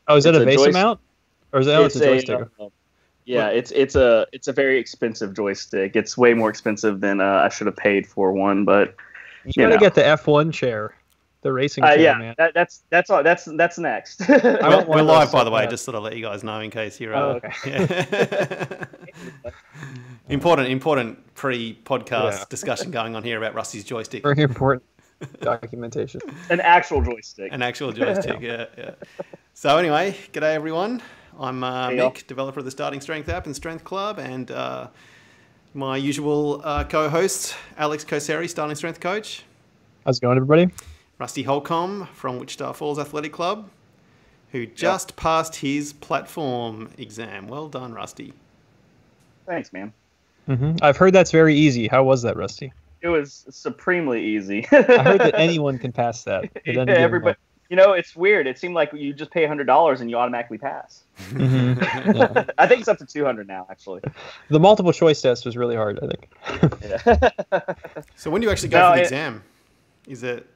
Oh, is that It's a a base joystick. amount? Or is that it's a joystick? Yeah, it's a very expensive joystick. It's way more expensive than I should have paid for one, but You you gotta know. get the F1 chair. The racing chair, Yeah, man. that's all. That's next. I want one We're of those live, so by the way, bad. just sort of let you guys know in case you're. Oh, okay. Yeah. important pre-podcast discussion going on here about Rusty's joystick. Very important documentation. An actual joystick. An actual joystick, yeah. So anyway, g'day everyone. I'm Mick, developer of the Starting Strength app and Strength Club, and my usual co-host, Alex Koesarie, Starting Strength coach. How's it going, everybody? Rusty Holcomb from Wichita Falls Athletic Club, who just passed his platform exam. Well done, Rusty. Thanks, man. Mm-hmm. I've heard that's very easy. How was that, Rusty? It was supremely easy. I heard that anyone can pass that. Everybody. You know, it's weird. It seemed like you just pay $100 and you automatically pass. Mm-hmm. Yeah. I think it's up to $200 now, actually. The multiple choice test was really hard, I think. Yeah. So when do you actually go for the exam? Is it?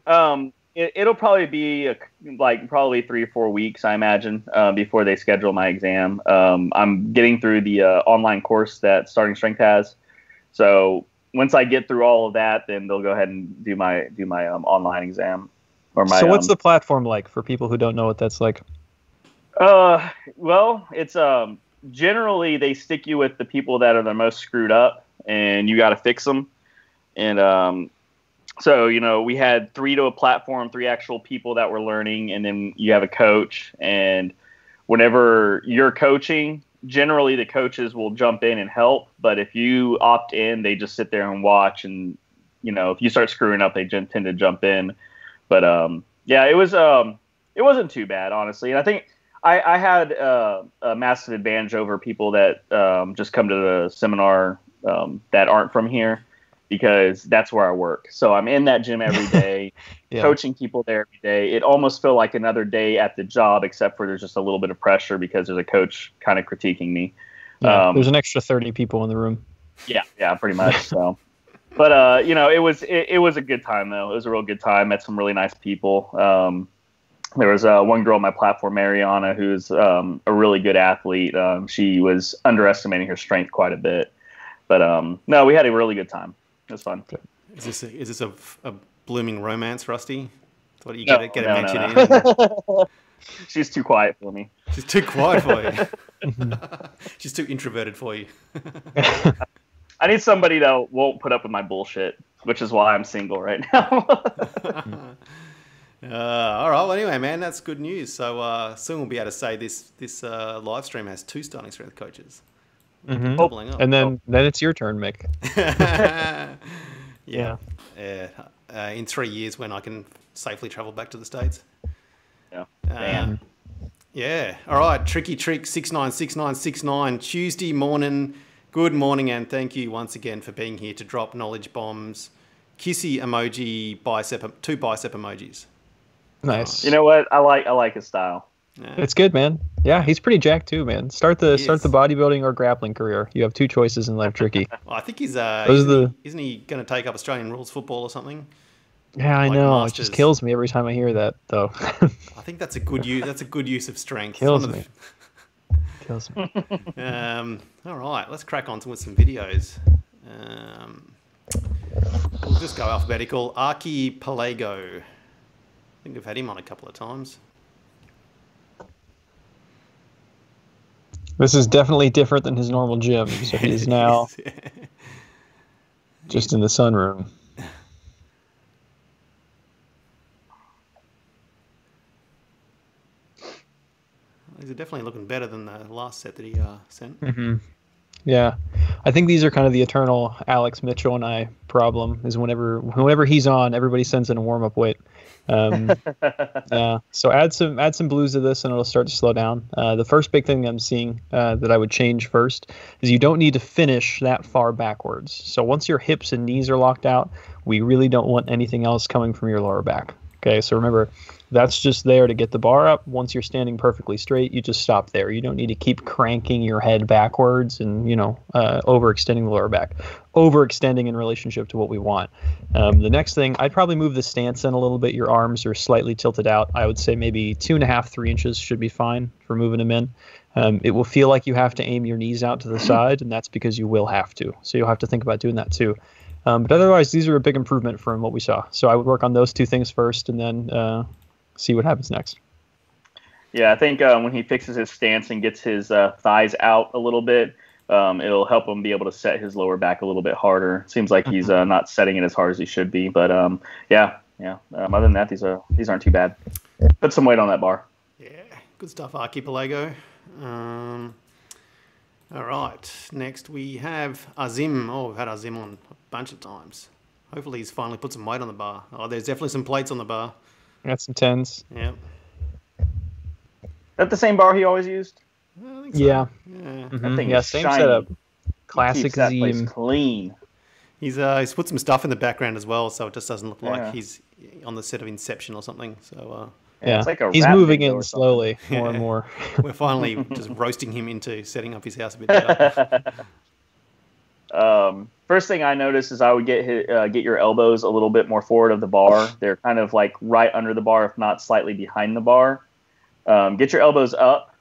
It'll probably be probably 3 or 4 weeks, I imagine, before they schedule my exam. I'm getting through the online course that Starting Strength has. So once I get through all of that, then they'll go ahead and do my online exam. So what's the platform like for people who don't know what that's like? Well, it's generally they stick you with the people that are the most screwed up, and you got to fix them. And so, you know, we had 3 to a platform, 3 actual people that were learning, and then you have a coach. And whenever you're coaching, generally the coaches will jump in and help. But if you opt in, they just sit there and watch. And, you know, if you start screwing up, they tend to jump in. But yeah, it wasn't too bad, honestly. And I think I had a massive advantage over people that just come to the seminar that aren't from here, because that's where I work. So I'm in that gym every day, coaching people there every day. It almost felt like another day at the job, except for there's just a little bit of pressure because there's a coach kind of critiquing me. Yeah, there's an extra 30 people in the room. Yeah, pretty much. So. But, you know, it was a good time, though. It was a real good time. Met some really nice people. There was one girl on my platform, Mariana, who's a really good athlete. She was underestimating her strength quite a bit. But, no, we had a really good time. It was fun. Is this a blooming romance, Rusty? That's what you get mentioned in. She's too quiet for me. She's too quiet for you. She's too introverted for you. I need somebody that won't put up with my bullshit, which is why I'm single right now. All right. Well, anyway, man, that's good news. So soon we'll be able to say this live stream has 2 Starting Strength coaches. Mm-hmm. Doubling up. And then it's your turn, Mick. Yeah. In 3 years, when I can safely travel back to the States. Yeah. Yeah. All right. Tricky Trick 696969 Tuesday morning. Good morning, and thank you once again for being here to drop knowledge bombs. Kissy emoji, 2 bicep emojis. Nice. You know what? I like his style. Yeah. It's good, man. Yeah, he's pretty jacked too, man. Start the bodybuilding or grappling career. You have 2 choices in life, Tricky. Well, I think he's isn't he going to take up Australian rules football or something? Yeah, I know. Masters. It just kills me every time I hear that, though. I think that's a good use. That's a good use of strength. Kills me. Kills me. All right, let's crack on with some videos. We'll just go alphabetical. Archipelago. I think we've had him on a couple of times. This is definitely different than his normal gym. So he's now just in the sunroom. These are definitely looking better than the last set that he sent. Mm-hmm. Yeah, I think these are kind of the eternal Alex Mitchell and I problem. Is whenever he's on, everybody sends in a warm up weight. Yeah. So add some blues to this, and it'll start to slow down. The first big thing I'm seeing that I would change first is you don't need to finish that far backwards. So once your hips and knees are locked out, we really don't want anything else coming from your lower back. Okay. So remember, That's just there to get the bar up. Once you're standing perfectly straight, you just stop there. You don't need to keep cranking your head backwards and, overextending the lower back. Overextending in relationship to what we want. The next thing, I'd probably move the stance in a little bit. Your arms are slightly tilted out. I would say maybe 2.5, 3 inches should be fine for moving them in. It will feel like you have to aim your knees out to the side, and that's because you will have to. So you'll have to think about doing that too. But otherwise, these are a big improvement from what we saw. So I would work on those two things first, and then see what happens next. Yeah, I think when he fixes his stance and gets his thighs out a little bit, it'll help him be able to set his lower back a little bit harder. Seems like he's not setting it as hard as he should be. But yeah. Other than that, these aren't too bad. Put some weight on that bar. Yeah, good stuff, Archipelago. All right, next we have Azim. Oh, we've had Azim on a bunch of times. Hopefully he's finally put some weight on the bar. Oh, there's definitely some plates on the bar. Got some 10s. Yeah. Is that the same bar he always used? I think so. Yeah. Yeah. That thing is same shiny. setup. Classic Keeps that place Zim. clean. He's put some stuff in the background as well, so it just doesn't look like he's on the set of Inception or something. So Yeah, it's like a he's rap moving video in or something. slowly, more and more. we're finally just roasting him into setting up his house a bit better. First thing I noticed is I would get your elbows a little bit more forward of the bar. They're kind of like right under the bar, if not slightly behind the bar. Get your elbows up.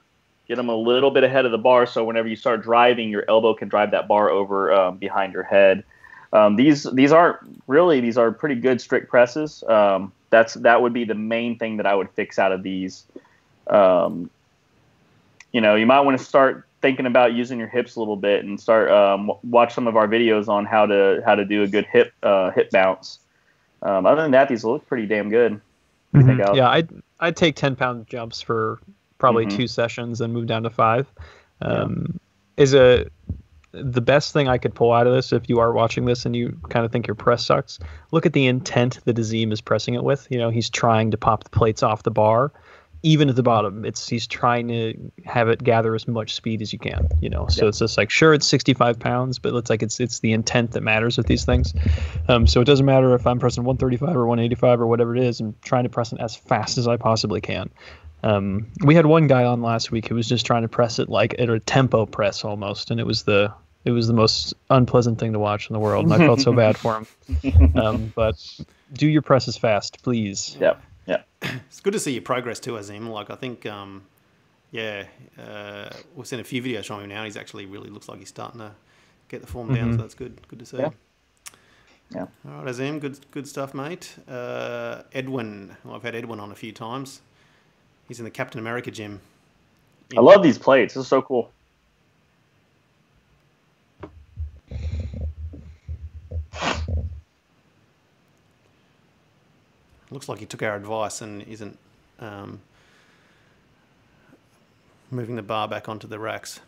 Get them a little bit ahead of the bar, so whenever you start driving, your elbow can drive that bar over behind your head. These are pretty good strict presses. That would be the main thing that I would fix out of these. You might want to start thinking about using your hips a little bit and start watch some of our videos on how to do a good hip bounce. Other than that, these look pretty damn good. Yeah, I'd take 10-pound jumps for probably 2 sessions and move down to 5. The best thing I could pull out of this, if you are watching this and you kind of think your press sucks, look at the intent that Azim is pressing it with. He's trying to pop the plates off the bar. Even at the bottom, he's trying to have it gather as much speed as you can, So it's just like, sure, it's 65 pounds, but it's the intent that matters with these things. So it doesn't matter if I'm pressing 135 or 185 or whatever it is. I'm trying to press it as fast as I possibly can. We had one guy on last week who was just trying to press it like at a tempo press almost, and it was the most unpleasant thing to watch in the world, and I felt so bad for him. But do your presses fast, please. Yeah. It's good to see your progress too, Azim. Like, I think, we've seen a few videos from him now. He's actually really looks like he's starting to get the form down, so that's good. Good to see. Yeah. All right, Azim, good stuff, mate. Edwin. Well, I've had Edwin on a few times. He's in the Captain America gym. I love these plates. This is so cool. Looks like he took our advice and isn't moving the bar back onto the racks,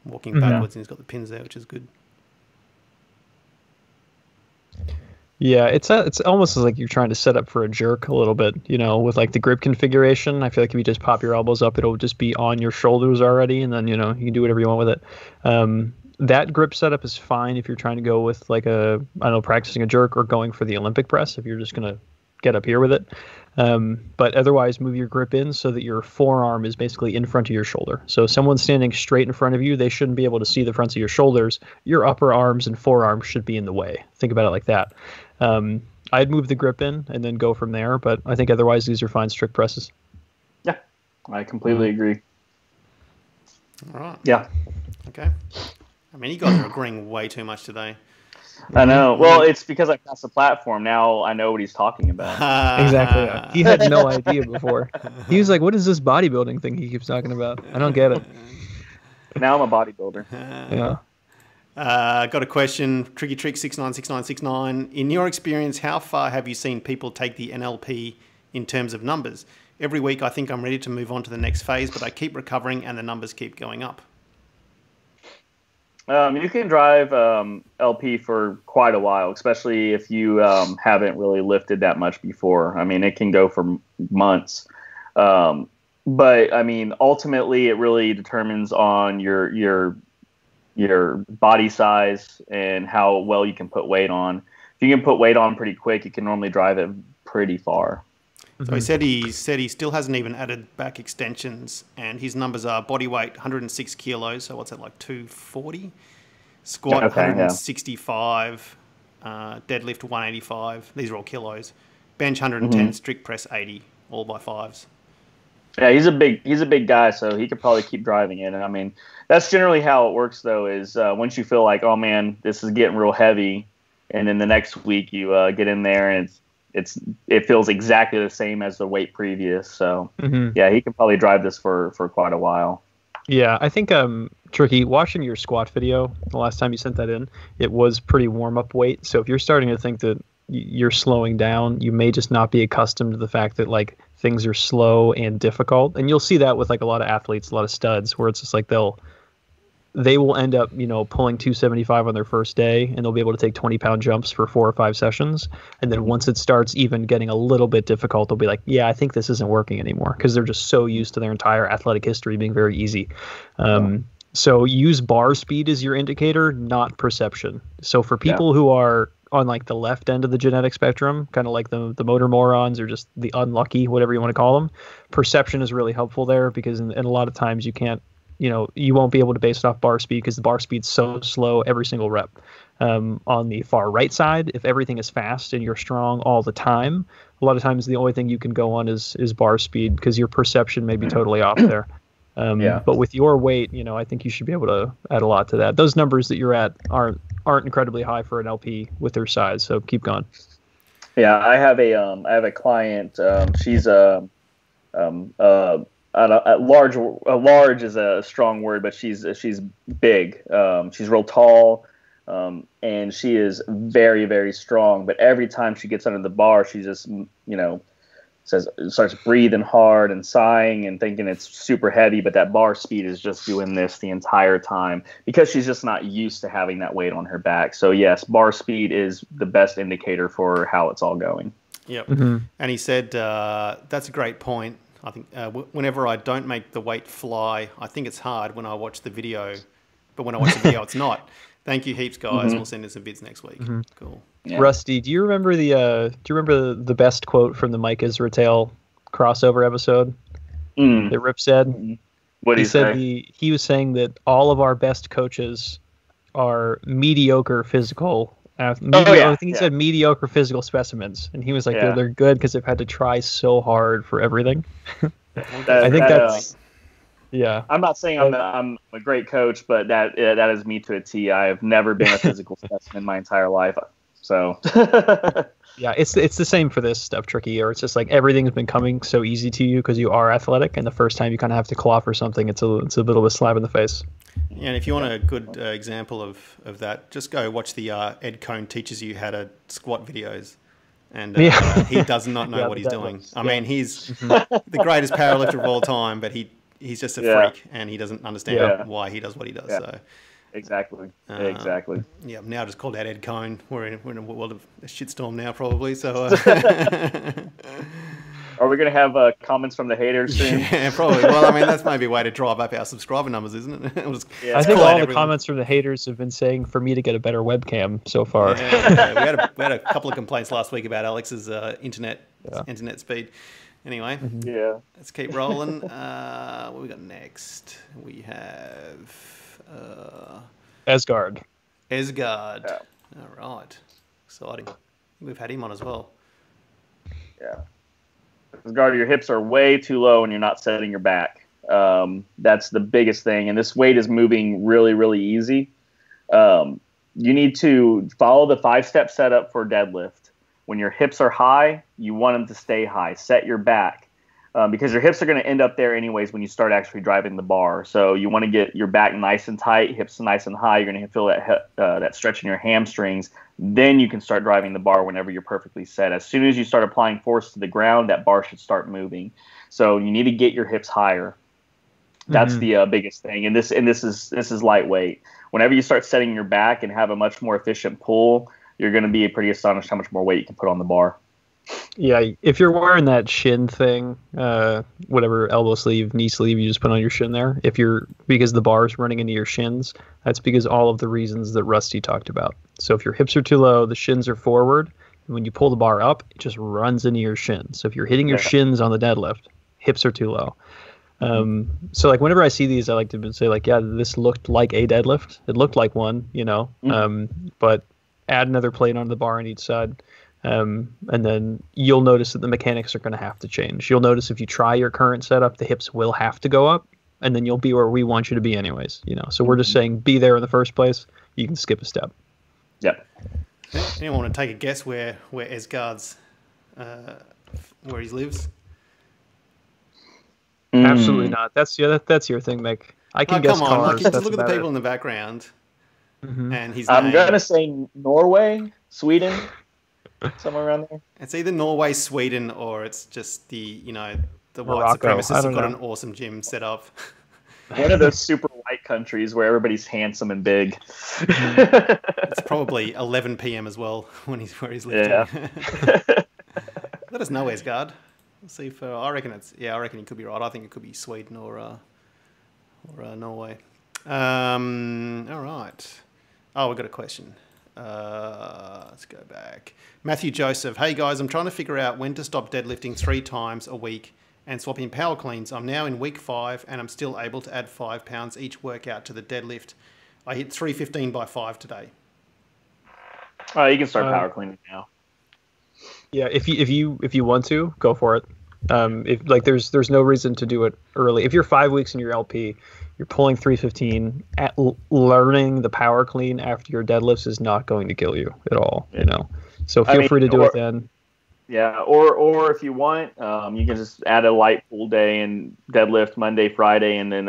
walking backwards, and he's got the pins there, which is good. Yeah, it's almost like you're trying to set up for a jerk a little bit, with like the grip configuration. I feel like if you just pop your elbows up, it'll just be on your shoulders already, and then you can do whatever you want with it. That grip setup is fine if you're trying to go with like practicing a jerk or going for the Olympic press. If you're just gonna get up here with it. But otherwise, move your grip in so that your forearm is basically in front of your shoulder. So if someone's standing straight in front of you, they shouldn't be able to see the fronts of your shoulders. Your upper arms and forearms should be in the way. Think about it like that. I'd move the grip in and then go from there, but I think otherwise these are fine strict presses. Yeah, I completely agree. All right. Yeah. Okay. I mean, you guys are agreeing way too much today. I know. Well, it's because I passed the platform. Now I know what he's talking about. Exactly. He had no idea before. He was like, what is this bodybuilding thing he keeps talking about? I don't get it. Now I'm a bodybuilder. Yeah. Got a question. Tricky Trick 696969. In your experience, how far have you seen people take the NLP in terms of numbers? Every week I think I'm ready to move on to the next phase, but I keep recovering and the numbers keep going up. You can drive LP for quite a while, especially if you haven't really lifted that much before. I mean, it can go for months. But I mean, ultimately, it really determines on your body size and how well you can put weight on. If you can put weight on pretty quick, you can normally drive it pretty far. So he still hasn't even added back extensions, and his numbers are body weight 106 kilos. So what's that, like 240? Squat 165, deadlift 185. These are all kilos. Bench 110, strict press 80, all by fives. Yeah, he's a big guy, so he could probably keep driving it. And I mean, that's generally how it works, though. Is once you feel like, oh man, this is getting real heavy, and then the next week you get in there and it feels exactly the same as the weight previous. So yeah, he can probably drive this for quite a while. Yeah, I think Tricky, watching your squat video the last time you sent that in, it was pretty warm up weight. So if you're starting to think that you're slowing down, you may just not be accustomed to the fact that like things are slow and difficult. And you'll see that with like a lot of athletes, a lot of studs, where it's just like they will end up, pulling 275 on their first day, and they'll be able to take 20-pound jumps for 4 or 5 sessions. And then once it starts even getting a little bit difficult, they'll be like, yeah, I think this isn't working anymore, because they're just so used to their entire athletic history being very easy. So use bar speed as your indicator, not perception. So for people who are on like the left end of the genetic spectrum, kind of like the motor morons or just the unlucky, whatever you want to call them, perception is really helpful there, because in a lot of times you can't, you won't be able to base it off bar speed because the bar speed's so slow every single rep. On the far right side, if everything is fast and you're strong all the time, a lot of times the only thing you can go on is bar speed, because your perception may be totally off there. But with your weight, I think you should be able to add a lot to that. Those numbers that you're at aren't incredibly high for an LP with their size, so keep going. Yeah, I have a client. She's large is a strong word, but she's big. She's real tall, and she is very, very strong. But every time she gets under the bar, she just starts breathing hard and sighing and thinking it's super heavy, but that bar speed is just doing this the entire time because she's just not used to having that weight on her back. So yes, bar speed is the best indicator for how it's all going. Yep. And he said, that's a great point. I think whenever I don't make the weight fly, I think it's hard when I watch the video, but when I watch the video, it's not. Thank you heaps, guys. We'll send in some vids next week. Cool. Yeah. Rusty, do you remember the best quote from the Mike Israel crossover episode that Rip said? What did he say? He was saying that all of our best coaches are mediocre physical. I think he said mediocre physical specimens, and he was like, they're good because they've had to try so hard for everything. I think that's. Yeah, I'm not saying I'm a great coach, but that is me to a T. I have never been a physical specimen my entire life, so. Yeah, it's the same for this stuff, Tricky. Or it's just like everything's been coming so easy to you because you are athletic, and the first time you kind of have to claw for something, it's a bit of a slap in the face. Yeah, and if you want a good example of that, just go watch the Ed Cohn teaches you how to squat videos. And he does not know what he's doing. I mean, he's the greatest powerlifter of all time, but he's just a freak, and he doesn't understand why he does what he does. Yeah. So exactly. Yeah, now just called out Ed Cohn. We're in a world of a shitstorm now, probably. So. Are we going to have comments from the haters soon? Yeah, probably. Well, I mean, that's maybe a way to drive up our subscriber numbers, isn't it? I think all the comments from the haters have been saying for me to get a better webcam so far. Yeah. We had a couple of complaints last week about Alex's internet speed. Anyway, let's keep rolling. What we got next? We have Esgard. Yeah. All right. Exciting. We've had him on as well. Yeah. Esgard, your hips are way too low and you're not setting your back. That's the biggest thing. And this weight is moving really, really easy. You need to follow the 5-step setup for deadlift. When your hips are high, you want them to stay high. Set your back. Because your hips are going to end up there anyways when you start actually driving the bar. So you want to get your back nice and tight, hips nice and high. You're going to feel that stretch in your hamstrings. Then you can start driving the bar whenever you're perfectly set. As soon as you start applying force to the ground, that bar should start moving. So you need to get your hips higher. That's the biggest thing. And this is lightweight. Whenever you start setting your back and have a much more efficient pull, you're going to be pretty astonished how much more weight you can put on the bar. Yeah, if you're wearing that shin thing, whatever elbow sleeve, knee sleeve you just put on your shin there, because the bar is running into your shins, that's because all of the reasons that Rusty talked about. So if your hips are too low, the shins are forward, When you pull the bar up, it just runs into your shins. So if you're hitting your shins on the deadlift, hips are too low. So like whenever I see these, I like to say like, yeah, this looked like a deadlift. It looked like one, but add another plate on the bar on each side. And then you'll notice that the mechanics are going to have to change. You'll notice if you try your current setup, the hips will have to go up, and then you'll be where we want you to be anyways. So we're just saying be there in the first place. You can skip a step. Yep. Anyone want to take a guess where Esgard's where he lives? Absolutely not. That's your thing, Mick. I can guess come on. cars. Just look at the people in the background. And his I'm name. going to say Norway, Sweden, somewhere around there. It's either Norway, Sweden, or it's just the white Morocco. supremacists have got an awesome gym set up. One of those super white countries where everybody's handsome and big. It's probably 11 p.m. as well where he's lifting. Yeah. Let us know, Esgard. Let's see if I reckon he could be right. I think it could be Sweden or Norway. All right. Oh, we've got a question. Let's go back. Matthew Joseph. Hey guys, I'm trying to figure out when to stop deadlifting 3 times a week and swapping power cleans. I'm now in week 5 and I'm still able to add 5 pounds each workout to the deadlift. I hit 315 by 5 today. You can start power cleaning now. Yeah, if you want to, go for it. There's no reason to do it early. If you're 5 weeks in your LP, you're pulling 315. Learning the power clean after your deadlifts is not going to kill you at all. So feel free to do it then. Yeah, or if you want, you can just add a light pull day and deadlift Monday, Friday, and then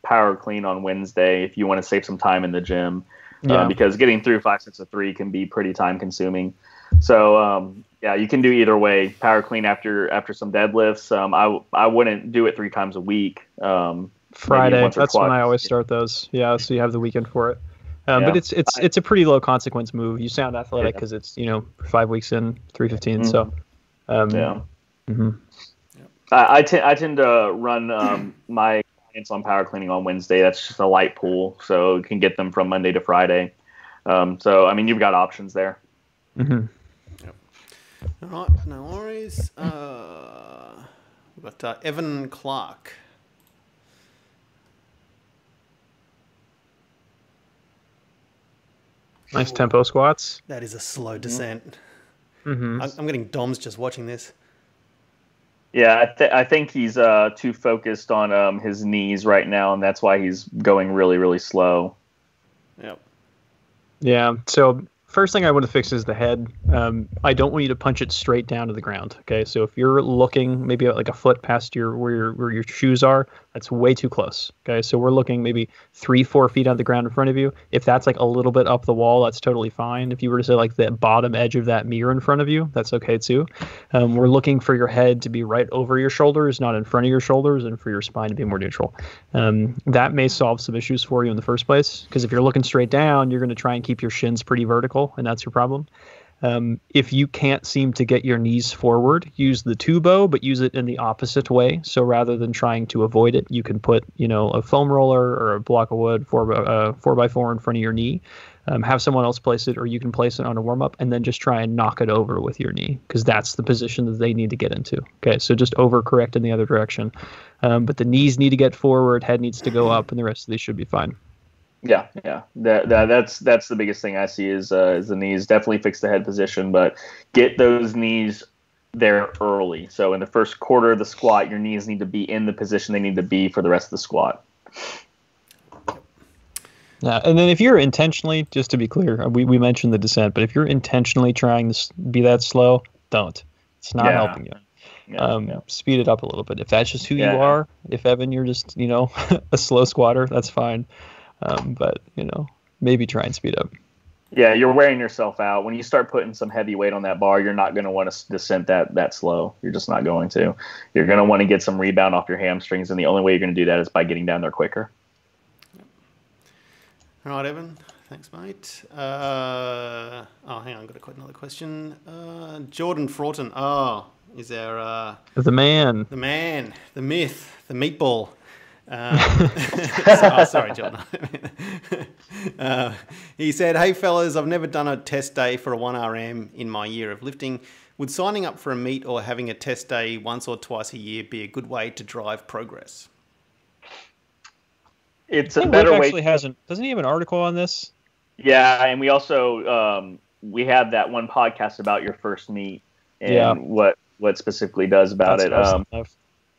power clean on Wednesday if you want to save some time in the gym. Because getting through 5 sets of 3 can be pretty time consuming. So you can do either way. Power clean after some deadlifts. I wouldn't do it 3 times a week. Friday, that's when I always start those. Yeah, so you have the weekend for it. But it's a pretty low consequence move. You sound athletic because it's 5 weeks in 315. So I tend to run my clients on power cleaning on Wednesday. That's just a light pull, so you can get them from Monday to Friday. So I mean, you've got options there. Mm-hmm. Yep. All right, no worries. We've got Evan Clark. Nice tempo squats. That is a slow descent. Mm-hmm. I'm getting DOMs just watching this. Yeah, I think he's too focused on his knees right now, and that's why he's going really, really slow. Yep. Yeah, so first thing I want to fix is the head. I don't want you to punch it straight down to the ground. Okay, so if you're looking maybe like a foot past where your shoes are, that's way too close. Okay, so we're looking maybe 3-4 feet on the ground in front of you. If that's like a little bit up the wall, that's totally fine. If you were to say like the bottom edge of that mirror in front of you, that's okay too. We're looking for your head to be right over your shoulders, not in front of your shoulders, and for your spine to be more neutral. That may solve some issues for you in the first place, because if you're looking straight down, you're going to try and keep your shins pretty vertical, and that's your problem. If you can't seem to get your knees forward, use the tubo, but use it in the opposite way. So rather than trying to avoid it, you can put, a foam roller or a block of wood, 4x4 in front of your knee. Have someone else place it, or you can place it on a warm-up, and then just try and knock it over with your knee, because that's the position that they need to get into. Okay, so just overcorrect in the other direction. But the knees need to get forward, head needs to go up, and the rest of these should be fine. Yeah. That's the biggest thing I see is the knees. Definitely fix the head position, but get those knees there early. So in the first quarter of the squat, your knees need to be in the position they need to be for the rest of the squat. Yeah, and then if you're intentionally, just to be clear, we mentioned the descent, but if you're intentionally trying to be that slow, don't. It's not helping you. Speed it up a little bit. If that's just who you are, if Evan, you're just a slow squatter, that's fine. But maybe try and speed up. Yeah, you're wearing yourself out. When you start putting some heavy weight on that bar, you're not going to want to descent that slow. You're just not going to. You're going to want to get some rebound off your hamstrings, and the only way you're going to do that is by getting down there quicker. All right, Evan. Thanks, mate. Hang on. I've got another question. Jordan Fraughton. Is there... the man. The man. The myth. The meatball. Sorry, John. He said, "Hey fellas, I've never done a test day for a 1RM in my year of lifting. Would signing up for a meet or having a test day once or twice a year be a good way to drive progress?" It's a better way. Actually doesn't he have an article on this? Yeah, and we also we have that one podcast about your first meet and what specifically does about it.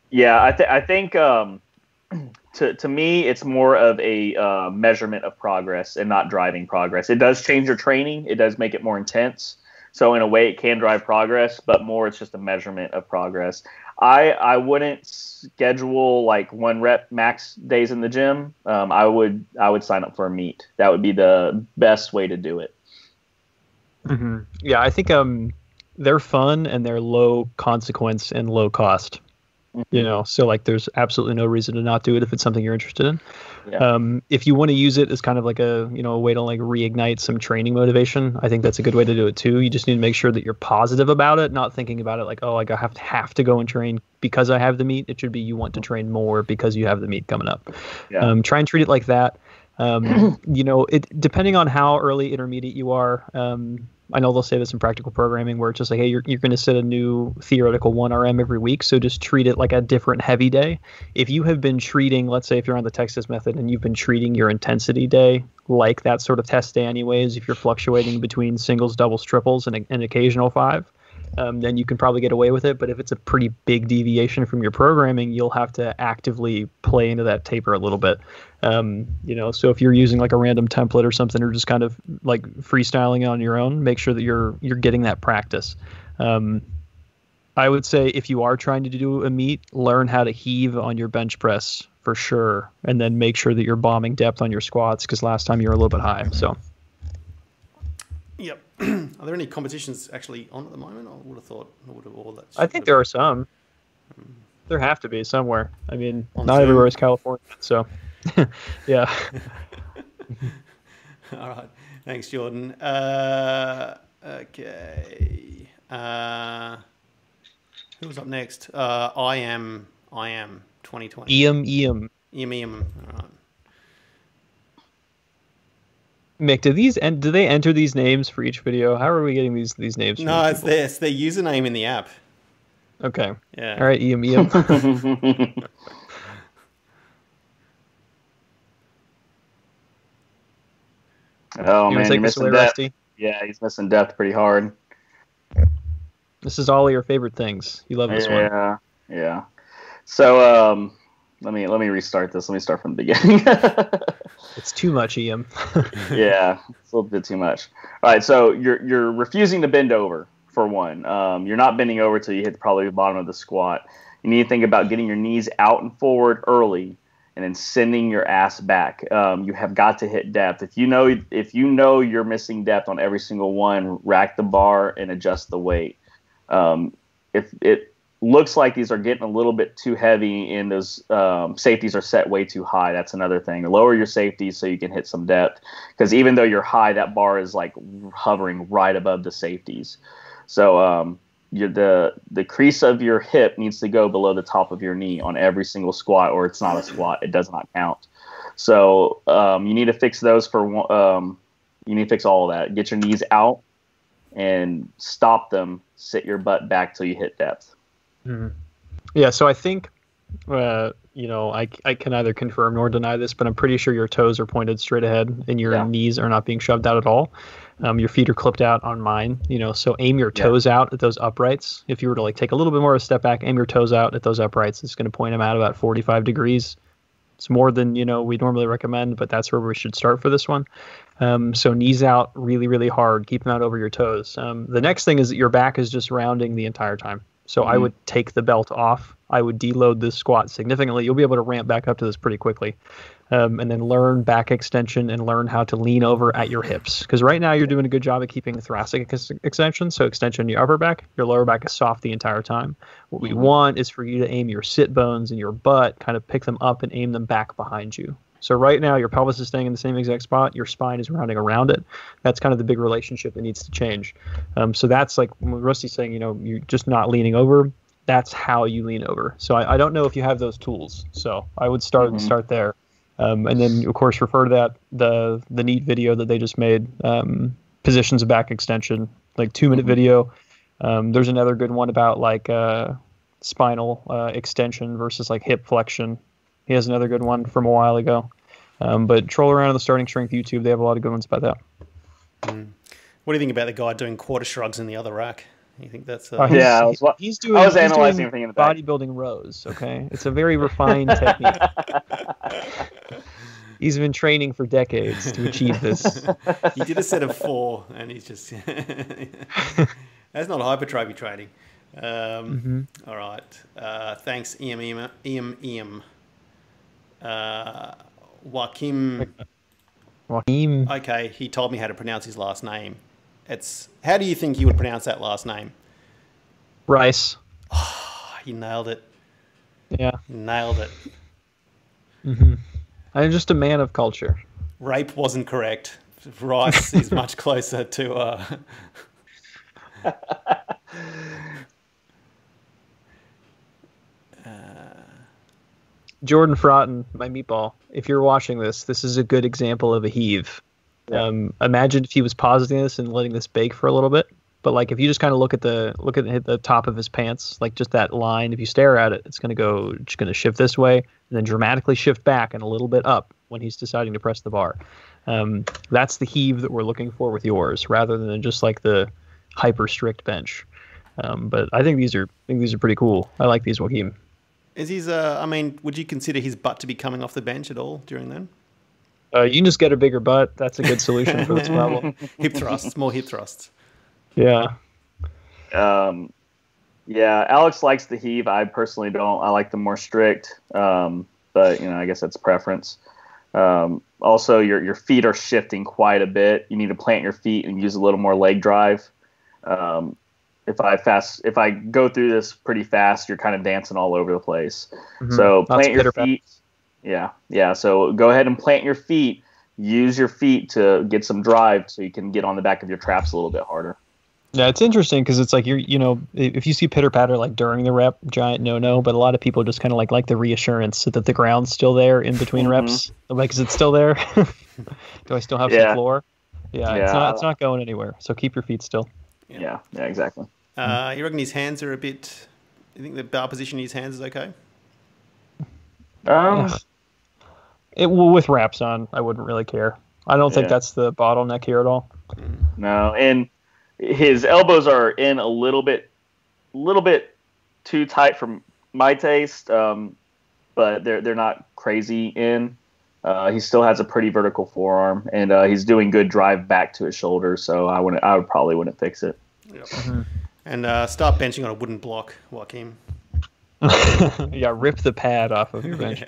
Yeah, I think to me it's more of a measurement of progress and not driving progress. It does change your training. It does make it more intense. So in a way, it can drive progress, but more it's just a measurement of progress. I wouldn't schedule like 1 rep max days in the gym. I would sign up for a meet. That would be the best way to do it. Mm-hmm. Yeah, I think they're fun and they're low consequence and low cost. Mm-hmm. So like there's absolutely no reason to not do it if it's something you're interested in. Yeah. If you want to use it as kind of like a way to like reignite some training motivation, I think that's a good way to do it too. You just need to make sure that you're positive about it, not thinking about it like, oh, like I have to go and train because I have the meet. It should be you want to train more because you have the meet coming up. Yeah. Try and treat it like that. It depending on how early intermediate you are. I know they'll say this in practical programming where it's just like, hey, you're going to set a new theoretical 1RM every week. So just treat it like a different heavy day. If you have been treating, let's say if you're on the Texas method and you've been treating your intensity day like that sort of test day anyways, if you're fluctuating between singles, doubles, triples, and an occasional 5, then you can probably get away with it. But if it's a pretty big deviation from your programming, you'll have to actively play into that taper a little bit. So if you're using like a random template or something, or just kind of like freestyling on your own, make sure that you're getting that practice. I would say if you are trying to do a meet, learn how to heave on your bench press for sure, and then make sure that you're bombing depth on your squats because last time you were a little bit high. So. Yep. Are there any competitions actually on at the moment? I would have thought all that. I think there are some. There have to be somewhere. I mean, not everywhere is California, so yeah. All right. Thanks, Jordan. Okay. Who was up next? I am 2020. Iam. All right. Mick, do they enter these names for each video? How are we getting these names? No, it's their username in the app. Okay. Yeah. All right, Iam. Oh man, you're missing depth. Rusty? Yeah, he's missing depth pretty hard. This is all of your favorite things. You love this one. Yeah. So let me restart this. Let me start from the beginning. It's too much, Ian. Yeah, it's a little bit too much. All right, so you're refusing to bend over for one. You're not bending over till you hit probably the bottom of the squat. You need to think about getting your knees out and forward early, and then sending your ass back. You have got to hit depth. If you know you're missing depth on every single one, rack the bar and adjust the weight. If it looks like these are getting a little bit too heavy and those safeties are set way too high, that's another thing. Lower your safeties so you can hit some depth, because even though you're high, that bar is like hovering right above the safeties. So the crease of your hip needs to go below the top of your knee on every single squat, or it's not a squat. It does not count. So you need to fix those you need to fix all of that. Get your knees out and stop them. Sit your butt back till you hit depth. Mm-hmm. Yeah, so I think, I can neither confirm nor deny this, but I'm pretty sure your toes are pointed straight ahead and your knees are not being shoved out at all. Your feet are clipped out on mine, so aim your toes out at those uprights. If you were to like take a little bit more of a step back, aim your toes out at those uprights. It's going to point them out about 45 degrees. It's more than, we normally recommend, but that's where we should start for this one. So knees out really, really hard. Keep them out over your toes. The next thing is that your back is just rounding the entire time. So I would take the belt off. I would deload this squat significantly. You'll be able to ramp back up to this pretty quickly. And then learn back extension and learn how to lean over at your hips. Because right now you're doing a good job at keeping the thoracic extension. So extension in your upper back, your lower back is soft the entire time. What we want is for you to aim your sit bones and your butt, kind of pick them up and aim them back behind you. So right now your pelvis is staying in the same exact spot. Your spine is rounding around it. That's kind of the big relationship that needs to change. So that's like when Rusty's saying, you're just not leaning over. that's how you lean over. So I don't know if you have those tools. So I would start there. And then, of course, refer to that the neat video that they just made, positions of back extension, like 2-minute video. There's another good one about like spinal extension versus like hip flexion. He has another good one from a while ago. But troll around on the Starting Strength YouTube. They have a lot of good ones about that. What do you think about the guy doing quarter shrugs in the other rack? You think that's he's doing bodybuilding rows. Okay, it's a very refined technique. He's been training for decades to achieve this. He did a set of 4, and he's just that's not hypertrophy training. All right, thanks, Joaquim. Joaquim. Okay, he told me how to pronounce his last name. How do you think you would pronounce that last name? Rice. Oh, you nailed it. Yeah. Nailed it. I'm just a man of culture. Rape wasn't correct. Rice is much closer to... Jordan Froughton, my meatball. If you're watching this is a good example of a heave. Yeah. Imagine if he was pausing this and letting this bake for a little bit. But like if you just kind of look at the top of his pants, like just that line, if you stare at it, it's going to shift this way and then dramatically shift back and a little bit up when he's deciding to press the bar. That's the heave that we're looking for with yours, rather than just like the hyper strict bench. But I think these are pretty cool. I like these, Joaquim. Is his? Would you consider his butt to be coming off the bench at all during then? You can just get a bigger butt. That's a good solution for this problem. Hip thrusts, more hip thrusts. Yeah. Yeah, Alex likes the heave. I personally don't. I like the more strict. But I guess that's preference. Also, your feet are shifting quite a bit. You need to plant your feet and use a little more leg drive. If I go through this pretty fast, you're kind of dancing all over the place. So plant your feet. Yeah. So go ahead and plant your feet. Use your feet to get some drive so you can get on the back of your traps a little bit harder. Yeah, it's interesting because it's like if you see pitter patter like during the rep, giant no, but a lot of people just kind of like the reassurance that the ground's still there in between reps. Like, is it still there? Do I still have some floor? Yeah, it's not going anywhere. So keep your feet still. Yeah, exactly. You reckon his hands are a bit? You think the bar position in his hands is okay? With wraps on, I wouldn't really care. I don't think that's the bottleneck here at all. No, and his elbows are in a little bit too tight for my taste, but they're not crazy in. He still has a pretty vertical forearm, and he's doing good drive back to his shoulder. So I probably wouldn't fix it. Yep. And start benching on a wooden block, Joaquim. Yeah, rip the pad off of your bench.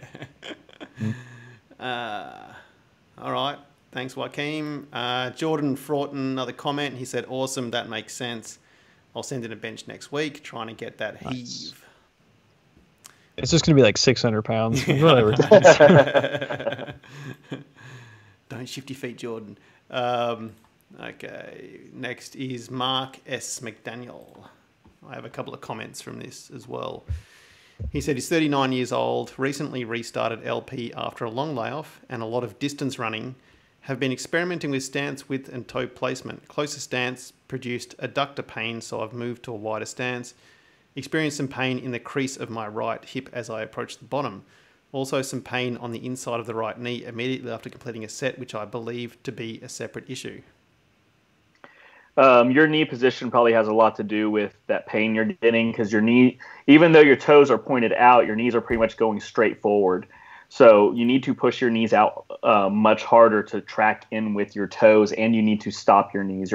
All right. Thanks, Joaquim. Jordan Fraughton, another comment. He said, awesome, that makes sense. I'll send in a bench next week, trying to get that heave. It's just going to be like 600 pounds. Whatever. Don't shift your feet, Jordan. Okay, next is Mark S. McDaniel. I have a couple of comments from this as well. He said he's 39 years old, recently restarted LP after a long layoff and a lot of distance running. Have been experimenting with stance width and toe placement. Closer stance produced adductor pain, so I've moved to a wider stance. Experienced some pain in the crease of my right hip as I approached the bottom. Also some pain on the inside of the right knee immediately after completing a set, which I believe to be a separate issue. Your knee position probably has a lot to do with that pain you're getting, because your knee, even though your toes are pointed out, your knees are pretty much going straight forward. So you need to push your knees out much harder to track in with your toes, and you need to stop your knees.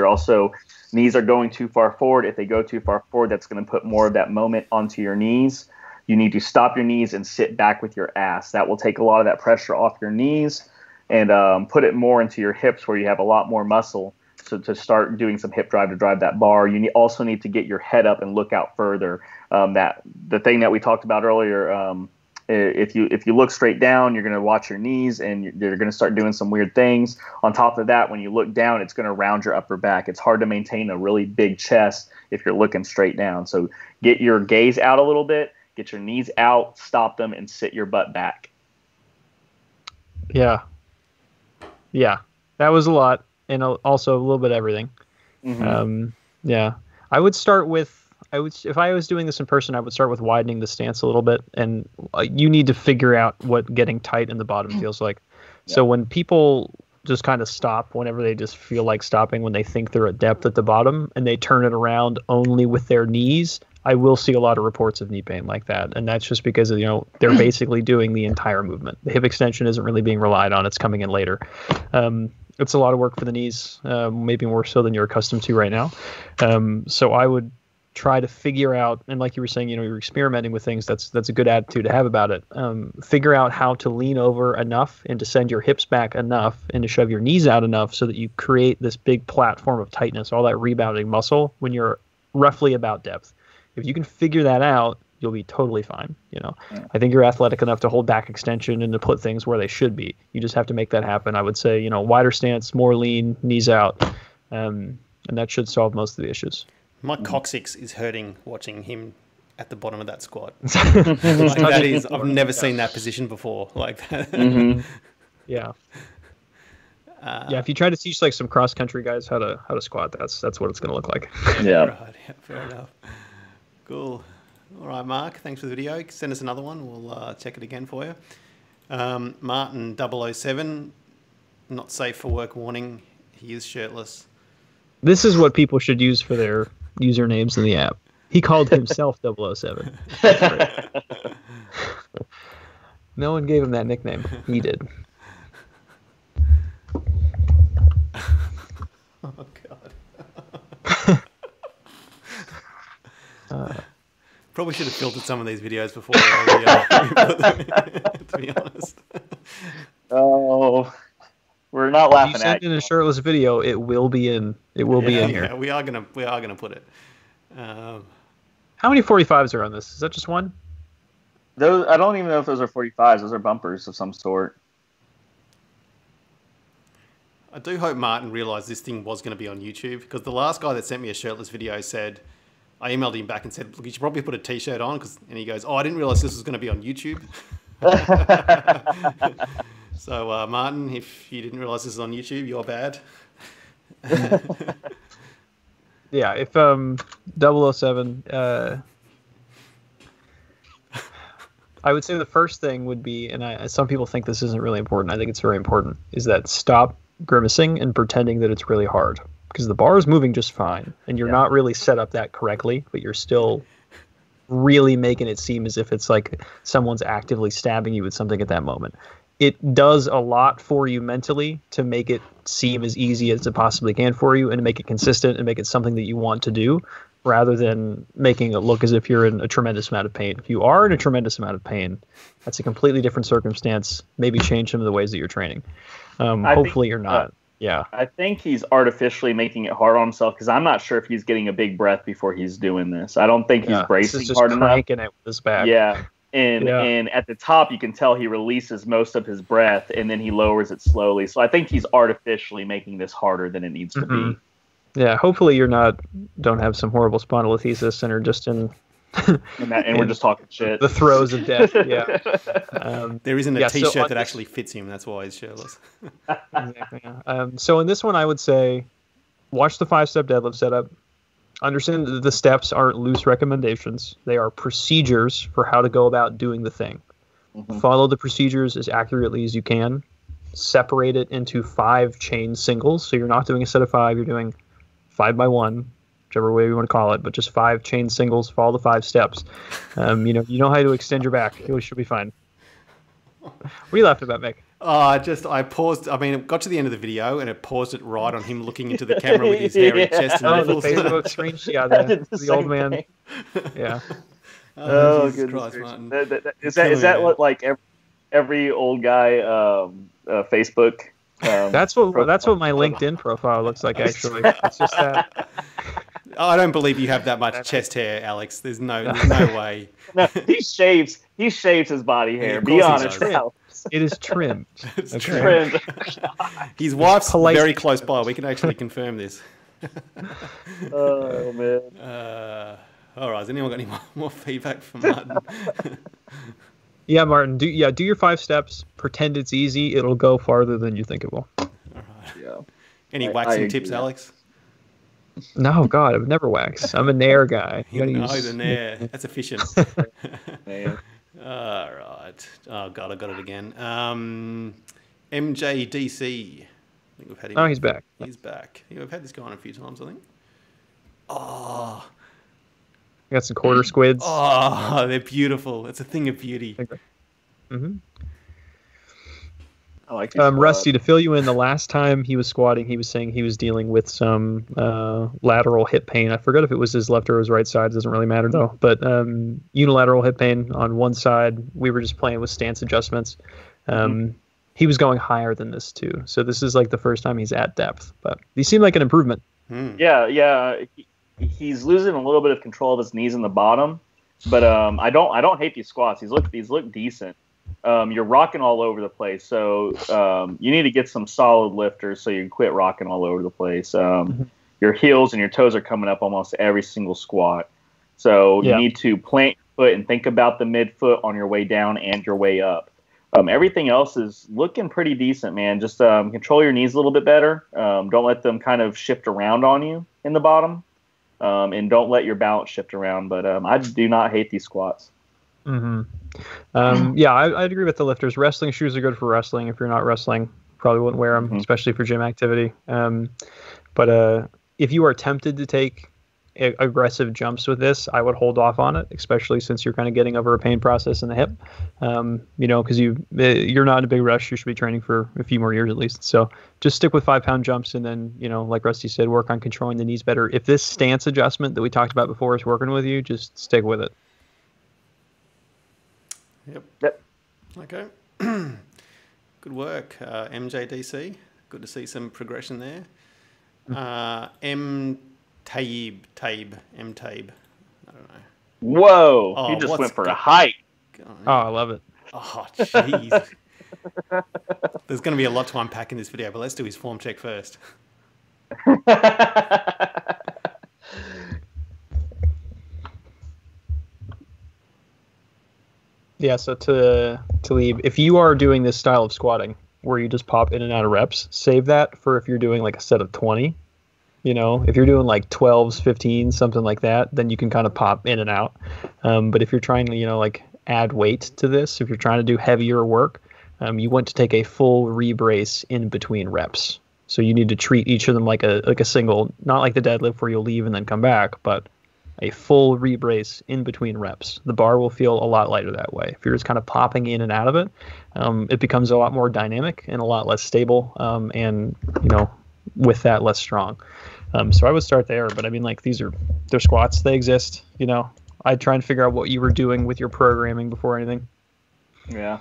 Knees are going too far forward. If they go too far forward, that's going to put more of that moment onto your knees. You need to stop your knees and sit back with your ass. That will take a lot of that pressure off your knees and put it more into your hips, where you have a lot more muscle. So to start doing some hip drive to drive that bar, you also need to get your head up and look out further. The thing that we talked about earlier, If you look straight down, you're going to watch your knees, and you're going to start doing some weird things. On top of that, when you look down, it's going to round your upper back. It's hard to maintain a really big chest if you're looking straight down. So get your gaze out a little bit, get your knees out, stop them, and sit your butt back. Yeah. Yeah. That was a lot, and also a little bit of everything. Yeah. I would start with, if I was doing this in person, I would start with widening the stance a little bit, and you need to figure out what getting tight in the bottom feels like. Yeah. So when people just kind of stop whenever they just feel like stopping, when they think they're at depth at the bottom, and they turn it around only with their knees, I will see a lot of reports of knee pain like that. And that's just because, they're basically doing the entire movement. The hip extension isn't really being relied on. It's coming in later. It's a lot of work for the knees, maybe more so than you're accustomed to right now. So I would try to figure out, and like you were saying, you're experimenting with things. That's a good attitude to have about it. Figure out how to lean over enough and to send your hips back enough and to shove your knees out enough so that you create this big platform of tightness, all that rebounding muscle when you're roughly about depth. If you can figure that out, you'll be totally fine. I think you're athletic enough to hold back extension and to put things where they should be. You just have to make that happen. I would say, wider stance, more lean, knees out, and that should solve most of the issues. My coccyx is hurting watching him at the bottom of that squat. I've never seen that position before like that. Yeah. If you try to teach like some cross country guys how to squat, that's what it's going to look like. Yeah. Right. Yeah, fair enough. Cool. All right, Mark. Thanks for the video. Send us another one. We'll check it again for you. Martin 007, not safe for work warning. He is shirtless. This is what people should use for their usernames in the app. He called himself 007. No one gave him that nickname. He did. Oh, God. Probably should have filtered some of these videos before we put them in, to be honest. Oh, we're not laughing at you. If you send in a shirtless video, it will be in. It will be in here. Yeah, we are gonna put it. How many 45s are on this? Is that just one? Those, I don't even know if those are 45s. Those are bumpers of some sort. I do hope Martin realised this thing was going to be on YouTube, because the last guy that sent me a shirtless video said, I emailed him back and said, look, you should probably put a t-shirt on, and he goes, oh, I didn't realise this was going to be on YouTube. So, Martin, if you didn't realise this is on YouTube, you're bad. Yeah, if 007, I would say the first thing would be, and some people think this isn't really important, I think it's very important, is that stop grimacing and pretending that it's really hard. Because the bar is moving just fine, and you're not really set up that correctly, but you're still really making it seem as if it's like someone's actively stabbing you with something at that moment. It does a lot for you mentally to make it seem as easy as it possibly can for you, and to make it consistent and make it something that you want to do, rather than making it look as if you're in a tremendous amount of pain. If you are in a tremendous amount of pain, that's a completely different circumstance. Maybe change some of the ways that you're training. Hopefully you're not. Yeah. I think he's artificially making it hard on himself, because I'm not sure if he's getting a big breath before he's doing this. I don't think he's bracing hard enough. Cranking it with his back. Yeah. And at the top, you can tell he releases most of his breath, and then he lowers it slowly. So I think he's artificially making this harder than it needs to be. Yeah, hopefully don't have some horrible spondylolisthesis and are just in... and we're just talking shit. The throes of death, yeah. There isn't a t-shirt that actually fits him. That's why he's shirtless. Exactly. Yeah. So in this one, I would say, watch the 5-step deadlift setup. Understand that the steps aren't loose recommendations. They are procedures for how to go about doing the thing. Follow the procedures as accurately as you can. Separate it into 5 chain singles. So you're not doing a set of 5. You're doing 5 by 1. Whichever way we want to call it, but just 5 chain singles, follow the 5 steps. You know how to extend your back. You should be fine. What are you laughing about, Mick? I paused. I mean, it got to the end of the video and it paused it right on him looking into the camera with his hairy chest and nipples. The Facebook screen. Yeah, the old man. Thing. Yeah. Oh, Jesus Christ, Martin. Is that what like every old guy Facebook? That's what my LinkedIn profile looks like. Actually, it's just that. I don't believe you have that much chest hair, Alex. There's no way. No, he shaves his body hair. Of Be course he honest, does. Alex. It is trimmed. It's Okay. trimmed. His wife's polite. very close by. We can actually confirm this. Oh man. All right. Has anyone got any more feedback from Martin? Yeah, Martin. Do your 5 steps. Pretend it's easy. It'll go farther than you think it will. All right. Yeah. Any I waxing agree, tips, yeah. Alex? No, God, I would never wax. I'm a Nair guy. You gotta No, use the Nair. That's efficient. Man. All right. Oh, God, I got it again. MJDC. I think we've had him. Oh, he's back. He's back. Yeah, we've had this guy on a few times, I think. Oh, Got some quarter squids. they're beautiful. It's a thing of beauty. Mm-hmm. I like these Rusty, to fill you in, the last time he was squatting, he was saying he was dealing with some lateral hip pain. I forgot if it was his left or his right side. It doesn't really matter, though. But unilateral hip pain on one side. We were just playing with stance adjustments. He was going higher than this, too. So this is like the first time he's at depth. But these seem like an improvement. Yeah. He's losing a little bit of control of his knees in the bottom. But I don't hate these squats. These look decent. You're rocking all over the place, so you need to get some solid lifters so you can quit rocking all over the place. Your heels and your toes are coming up almost every single squat, so you need to plant your foot and think about the midfoot on your way down and your way up. Everything else is looking pretty decent, man. Just control your knees a little bit better. Don't let them kind of shift around on you in the bottom, and don't let your balance shift around. But I do not hate these squats. I'd agree with the lifters. Wrestling shoes are good for wrestling. If you're not wrestling, probably wouldn't wear them, especially for gym activity. But if you are tempted to take aggressive jumps with this, I would hold off on it, especially since you're kind of getting over a pain process in the hip. Because you're not in a big rush. You should be training for a few more years at least. So just stick with 5-pound jumps, and then, like Rusty said, work on controlling the knees better. If this stance adjustment that we talked about before is working with you, just stick with it. Yep. Okay. Good work, MJDC. Good to see some progression there. M Taib. I don't know. Whoa! He just went for a hike. Oh, I love it. Oh, jeez. There's going to be a lot to unpack in this video, but let's do his form check first. Yeah, so to leave, if you are doing this style of squatting where you just pop in and out of reps, save that for if you're doing like a set of 20. If you're doing like 12s, 15s, something like that, then you can kind of pop in and out. But if you're trying to, like add weight to this, if you're trying to do heavier work, you want to take a full rebrace in between reps. So you need to treat each of them like a single, not like the deadlift where you'll leave and then come back, but a full rebrace in between reps. The bar will feel a lot lighter that way. If you're just kind of popping in and out of it, it becomes a lot more dynamic and a lot less stable, and with that, less strong. So I would start there, but I mean, like, they're squats, they exist. I'd try and figure out what you were doing with your programming before anything. Yeah.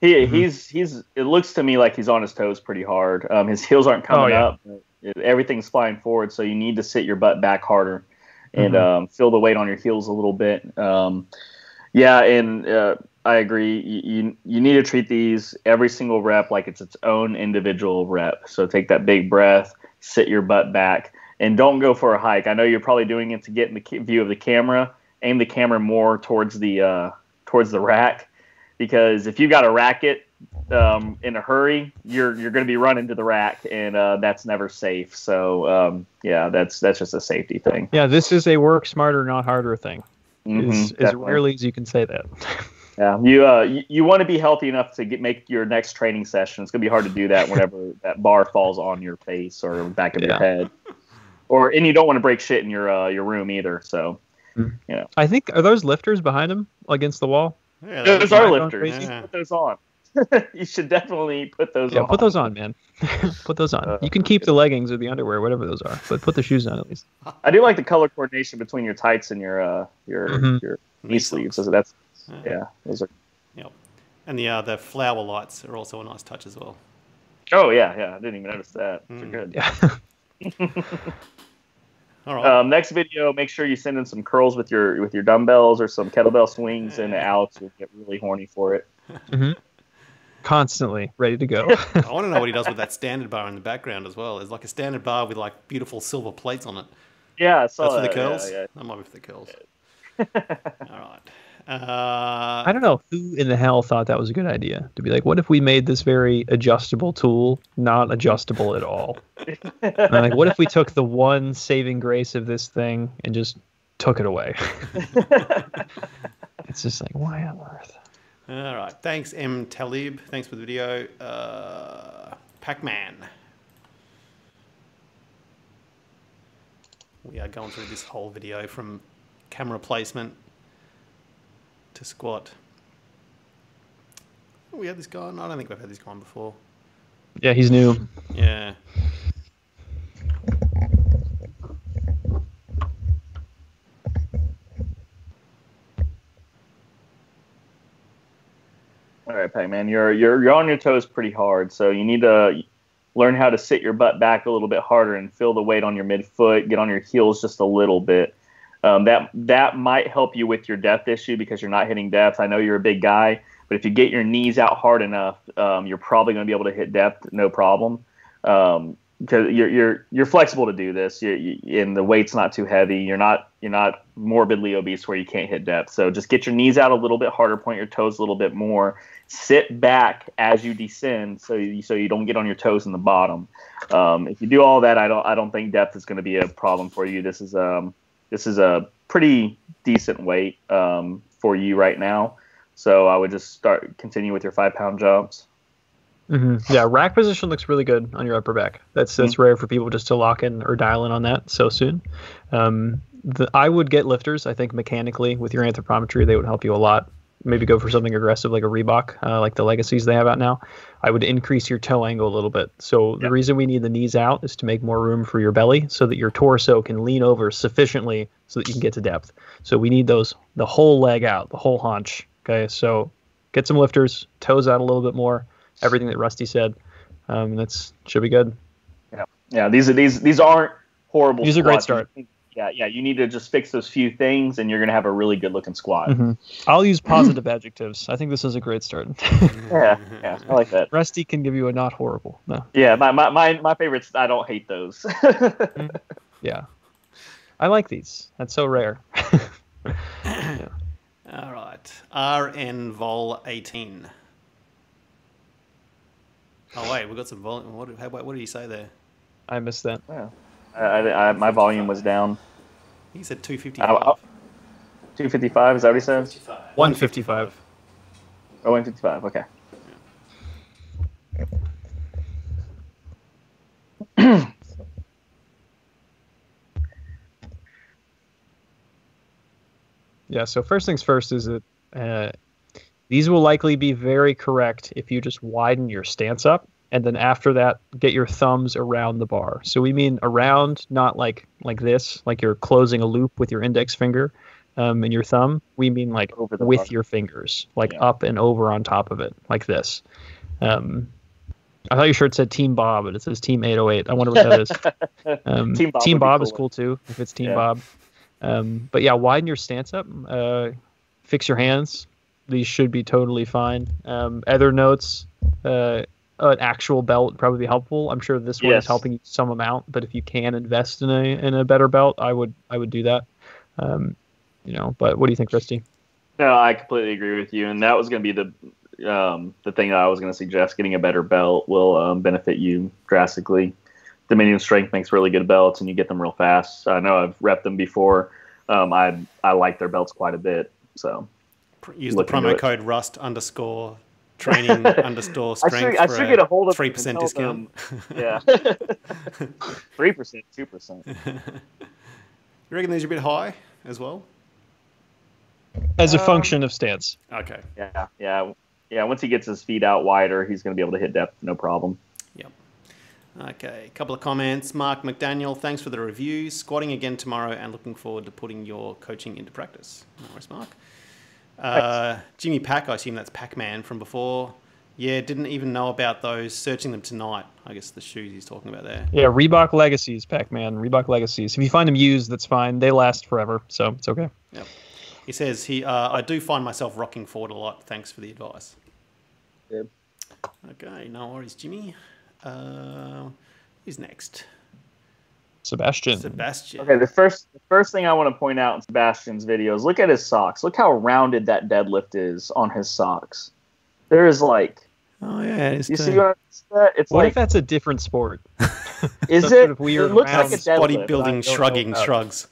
He's it looks to me like he's on his toes pretty hard. His heels aren't coming up. Everything's flying forward, so you need to sit your butt back harder and feel the weight on your heels a little bit. I agree. You need to treat these every single rep like it's its own individual rep. So take that big breath, sit your butt back, and don't go for a hike. I know you're probably doing it to get in the view of the camera. Aim the camera more towards the rack, because if you got a racket in a hurry, you're going to be running to the rack, and that's never safe. So that's just a safety thing. Yeah, this is a work smarter, not harder thing. As rarely as you can say that. Yeah, you want to be healthy enough to make your next training session. It's gonna be hard to do that whenever that bar falls on your face or back of your head, and you don't want to break shit in your room either. So, I think, are those lifters behind him against the wall? Yeah, those are lifters. Yeah. Put those on. You should definitely put those on. Yeah, put those on, man. Put those on. You can keep the leggings or the underwear, whatever those are, but put the shoes on at least. I do like the color coordination between your tights and your knee sleeves. So those are. Yep. And the flower lights are also a nice touch as well. Oh yeah. I didn't even notice that. They're good. Yeah. All right. Next video, make sure you send in some curls with your dumbbells or some kettlebell swings, and Alex will get really horny for it. Mm-hmm. Constantly ready to go. I want to know what he does with that standard bar in the background as well. There's like a standard bar with like beautiful silver plates on it. Yeah, I saw That's for that. the curls? Yeah. That might be for the curls. All right. I don't know who in the hell thought that was a good idea. To be like, what if we made this very adjustable tool not adjustable at all? And like, what if we took the one saving grace of this thing and just took it away? It's just like, why on earth? All right. Thanks, M. Talib. Thanks for the video. Pac-Man. We are going through this whole video from camera placement to squat. We had this guy on? I don't think we've had this guy on before. Yeah, he's new. Yeah. All right, Pac-Man, you're on your toes pretty hard, so you need to learn how to sit your butt back a little bit harder and feel the weight on your midfoot. Get on your heels just a little bit. That might help you with your depth issue because you're not hitting depth. I know you're a big guy, but if you get your knees out hard enough, you're probably going to be able to hit depth no problem. Because you're flexible to do this, and the weight's not too heavy. You're not morbidly obese where you can't hit depth. So just get your knees out a little bit harder, point your toes a little bit more, sit back as you descend, so you don't get on your toes in the bottom. If you do all that, I don't think depth is going to be a problem for you. This is a pretty decent weight for you right now. So I would just continue with your 5-pound jumps. Mm-hmm. Yeah, rack position looks really good on your upper back. That's rare for people just to lock in or dial in on that so soon. I would get lifters. I think mechanically with your anthropometry, they would help you a lot. Maybe go for something aggressive like a Reebok, like the Legacies they have out now. I would increase your toe angle a little bit. So the reason we need the knees out is to make more room for your belly so that your torso can lean over sufficiently so that you can get to depth. So we need the whole leg out, the whole haunch. Okay, so get some lifters, toes out a little bit more. Everything that Rusty said, that's should be good. Yeah. These aren't horrible. These are a great start. Yeah. You need to just fix those few things, and you're gonna have a really good looking squat. Mm-hmm. I'll use positive adjectives. I think this is a great start. Yeah, I like that. Rusty can give you a not horrible. No. Yeah, my favorites. I don't hate those. Yeah, I like these. That's so rare. Yeah. All right. RN Vol 18. Oh wait, we got some volume. What did he say there? I missed that. Yeah, my volume was down. He said 255. 255. Is that what he said? 155. Oh, 155. Okay. Yeah. So first things first is that these will likely be very correct if you just widen your stance up, and then after that, get your thumbs around the bar. So we mean around, not like this, like you're closing a loop with your index finger and your thumb. We mean like with bar. Your fingers, like up and over on top of it, like this. I thought your shirt said Team Bob, but it says Team 808. I wonder what that is. Team Bob is cool too, if it's Team Bob. But yeah, widen your stance up. Fix your hands. These should be totally fine. Other notes, an actual belt would probably be helpful. I'm sure this one is helping you some amount, but if you can invest in a better belt, I would do that. But what do you think, Rusty? No, I completely agree with you, and that was going to be the thing that I was going to suggest. Getting a better belt will benefit you drastically. Dominion Strength makes really good belts, and you get them real fast. I know I've repped them before. I like their belts quite a bit, so. Use the promo code RUST_training_strength I should get a hold of 3% discount. Yeah. 3%, 2%. You reckon these are a bit high as well? As a function of stance. Okay. Yeah. Once he gets his feet out wider, he's going to be able to hit depth, no problem. Yep. Okay, a couple of comments. Mark McDaniel, thanks for the review. Squatting again tomorrow and looking forward to putting your coaching into practice. No worries, Mark. Jimmy Pack, I assume that's Pac-Man from before. Yeah, didn't even know about those. Searching them tonight. I guess the shoes he's talking about there. Yeah, Reebok Legacies, Pac-Man. Reebok Legacies. If you find them used, that's fine. They last forever, so it's okay. Yep. He says, I do find myself rocking forward a lot. Thanks for the advice. Yep. Okay, no worries, Jimmy. Who's next? Sebastian. Okay, the first thing I want to point out in Sebastian's videos, look at his socks. Look how rounded that deadlift is on his socks. There is like... Oh, yeah. You see what it's what like... if that's a different sport? Is it? Weird it looks like a deadlift. Bodybuilding shrugging shrugs.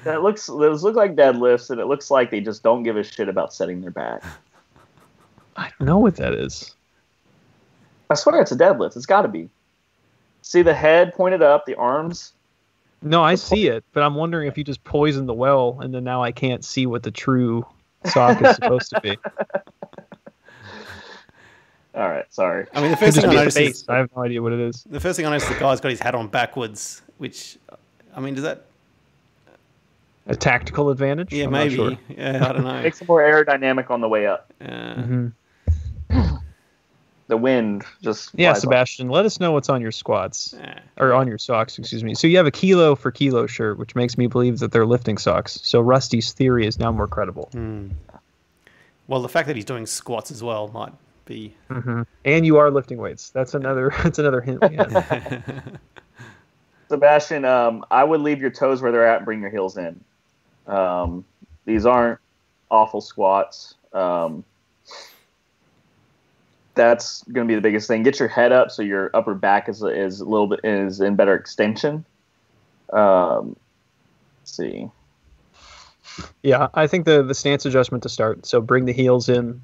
Those look like deadlifts, and it looks like they just don't give a shit about setting their back. I don't know what that is. I swear it's a deadlift. It's got to be. See the head pointed up, the arms? No, I see it, but I'm wondering if you just poisoned the well, and then now I can't see what the true sock is supposed to be. All right, sorry. I mean, the first thing I noticed is... I have no idea what it is. The first thing I noticed, the guy's got his hat on backwards, which, I mean, does that... A tactical advantage? Yeah, I'm maybe. not sure. Yeah, I don't know. Makes it more aerodynamic on the way up. Mm-hmm. The wind just... Yeah, Sebastian, let us know what's on your squats. Or on your socks, excuse me. So you have a kilo for kilo shirt, which makes me believe that they're lifting socks. So Rusty's theory is now more credible. Well, the fact that he's doing squats as well might be... And you are lifting weights. That's another hint. Yeah. Sebastian, I would leave your toes where they're at and bring your heels in. These aren't awful squats. That's going to be the biggest thing. Get your head up so your upper back is a little bit in better extension. Let's see. Yeah, I think the stance adjustment to start. So bring the heels in,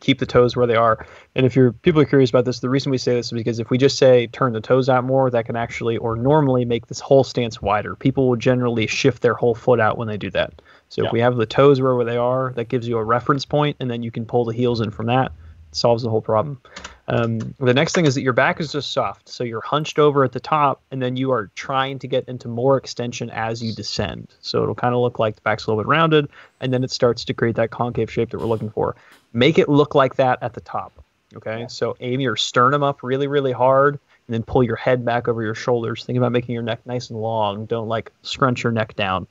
keep the toes where they are. And if people are curious about this, the reason we say this is because if we just say turn the toes out more, that can actually or normally make this whole stance wider. People will generally shift their whole foot out when they do that. So if we have the toes where they are, that gives you a reference point, and then you can pull the heels in from that. It solves the whole problem. The next thing is that your back is just soft. So you're hunched over at the top, and then you are trying to get into more extension as you descend. So it'll kind of look like the back's a little bit rounded, and then it starts to create that concave shape that we're looking for. Make it look like that at the top. Okay, so aim your sternum up really, really hard, and then pull your head back over your shoulders. Think about making your neck nice and long. Don't like scrunch your neck down.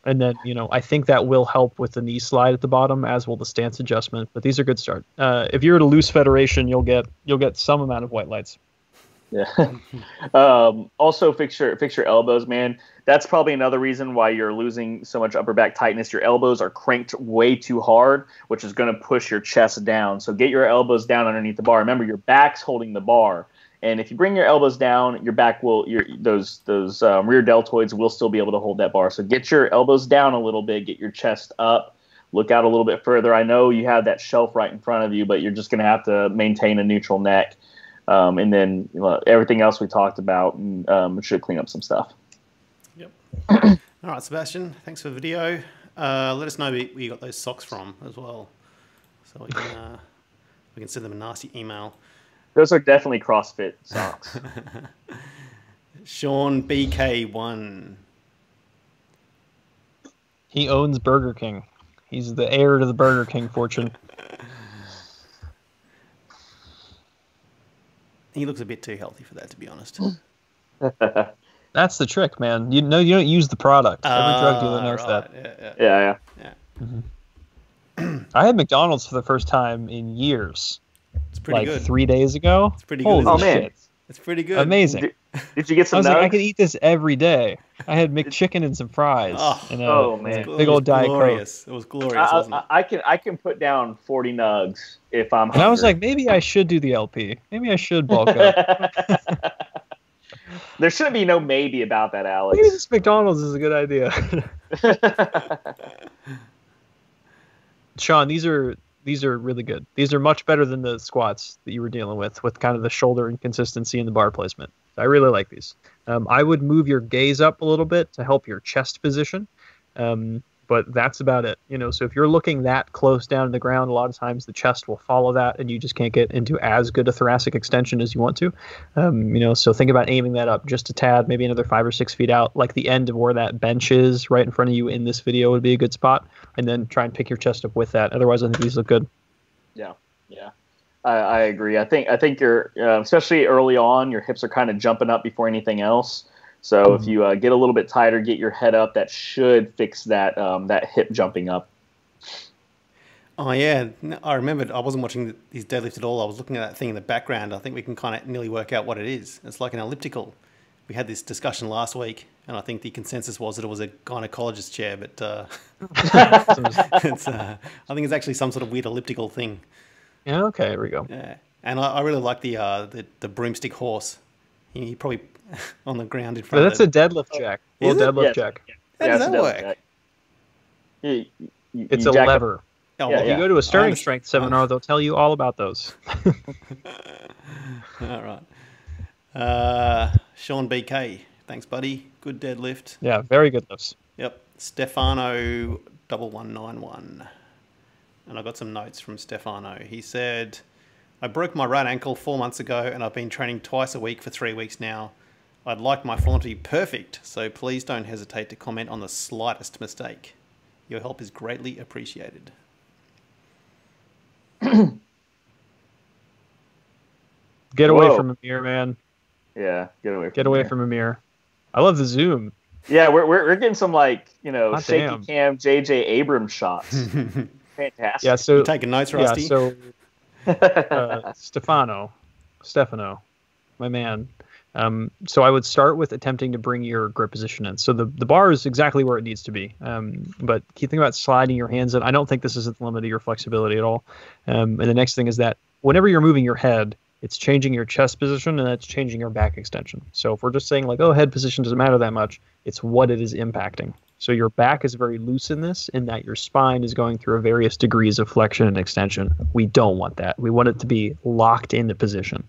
And then, I think that will help with the knee slide at the bottom, as will the stance adjustment. But these are good start. If you're at a loose federation, you'll get some amount of white lights. Yeah. Also, fix your elbows, man. That's probably another reason why you're losing so much upper back tightness. Your elbows are cranked way too hard, which is going to push your chest down. So get your elbows down underneath the bar. Remember, your back's holding the bar. And if you bring your elbows down, your back those rear deltoids will still be able to hold that bar. So get your elbows down a little bit, get your chest up, look out a little bit further. I know you have that shelf right in front of you, but you're just going to have to maintain a neutral neck. And then everything else we talked about should clean up some stuff. Yep. All right, Sebastian, thanks for the video. Let us know where you got those socks from as well, so we can send them a nasty email. Those are definitely CrossFit socks. Sean BK1. He owns Burger King. He's the heir to the Burger King fortune. He looks a bit too healthy for that, to be honest. That's the trick, man. You don't use the product. Every drug dealer knows that. Yeah. Mm-hmm. I had McDonald's for the first time in years. It's pretty good. 3 days ago. It's pretty good. Holy oh shit. man, it's pretty good. Amazing. Did you get some? I was nugs? like, I could eat this every day. I had McChicken and some fries. Oh man, big old Diet Coke. It was glorious, wasn't it? I can put down 40 nugs if I'm hungry. And I was like, maybe I should do the LP. Maybe I should bulk up. There shouldn't be no maybe about that, Alex. Maybe this McDonald's is a good idea. Sean, these are really good. These are much better than the squats that you were dealing with kind of the shoulder inconsistency and the bar placement. I really like these. I would move your gaze up a little bit to help your chest position. But that's about it. So if you're looking that close down to the ground, a lot of times the chest will follow that and you just can't get into as good a thoracic extension as you want to. So think about aiming that up just a tad, maybe another 5 or 6 feet out, like the end of where that bench is right in front of you in this video would be a good spot. And then try and pick your chest up with that. Otherwise, I think these look good. Yeah. I agree. I think you're especially early on, your hips are kind of jumping up before anything else. So if you get a little bit tighter, get your head up, that should fix that hip jumping up. Oh yeah, I remembered. I wasn't watching his deadlift at all. I was looking at that thing in the background. I think we can kind of nearly work out what it is. It's like an elliptical. We had this discussion last week, and I think the consensus was that it was a gynecologist chair, but I think it's actually some sort of weird elliptical thing. Yeah. Okay. There we go. Yeah, and I really like the broomstick horse. He probably on the ground in front. But that's a deadlift jack. Is it? Deadlift jack. How does that work? It's a lever. Oh, If you go to a stirring strength seminar, they'll tell you all about those. All right. Sean BK, thanks, buddy. Good deadlift. Yeah, very good lifts. Yep. Stefano 1191. And I got some notes from Stefano. He said, I broke my right ankle 4 months ago and I've been training twice a week for 3 weeks now. I'd like my form to be perfect, so please don't hesitate to comment on the slightest mistake. Your help is greatly appreciated. Get away from Amir, man. Yeah, get away from Amir. I love the zoom. Yeah, we're getting some shaky damn. cam JJ Abrams shots. Fantastic. Yeah, so you taking notes, Rusty? Yeah, so Stefano, my man. So I would start with attempting to bring your grip position in. So the bar is exactly where it needs to be. But keep thinking about sliding your hands in. I don't think this is the limit of your flexibility at all. And the next thing is that whenever you're moving your head, it's changing your chest position and that's changing your back extension. So if we're just saying head position doesn't matter that much, it's what it is impacting. So your back is very loose in this, in that your spine is going through various degrees of flexion and extension. We don't want that. We want it to be locked into position.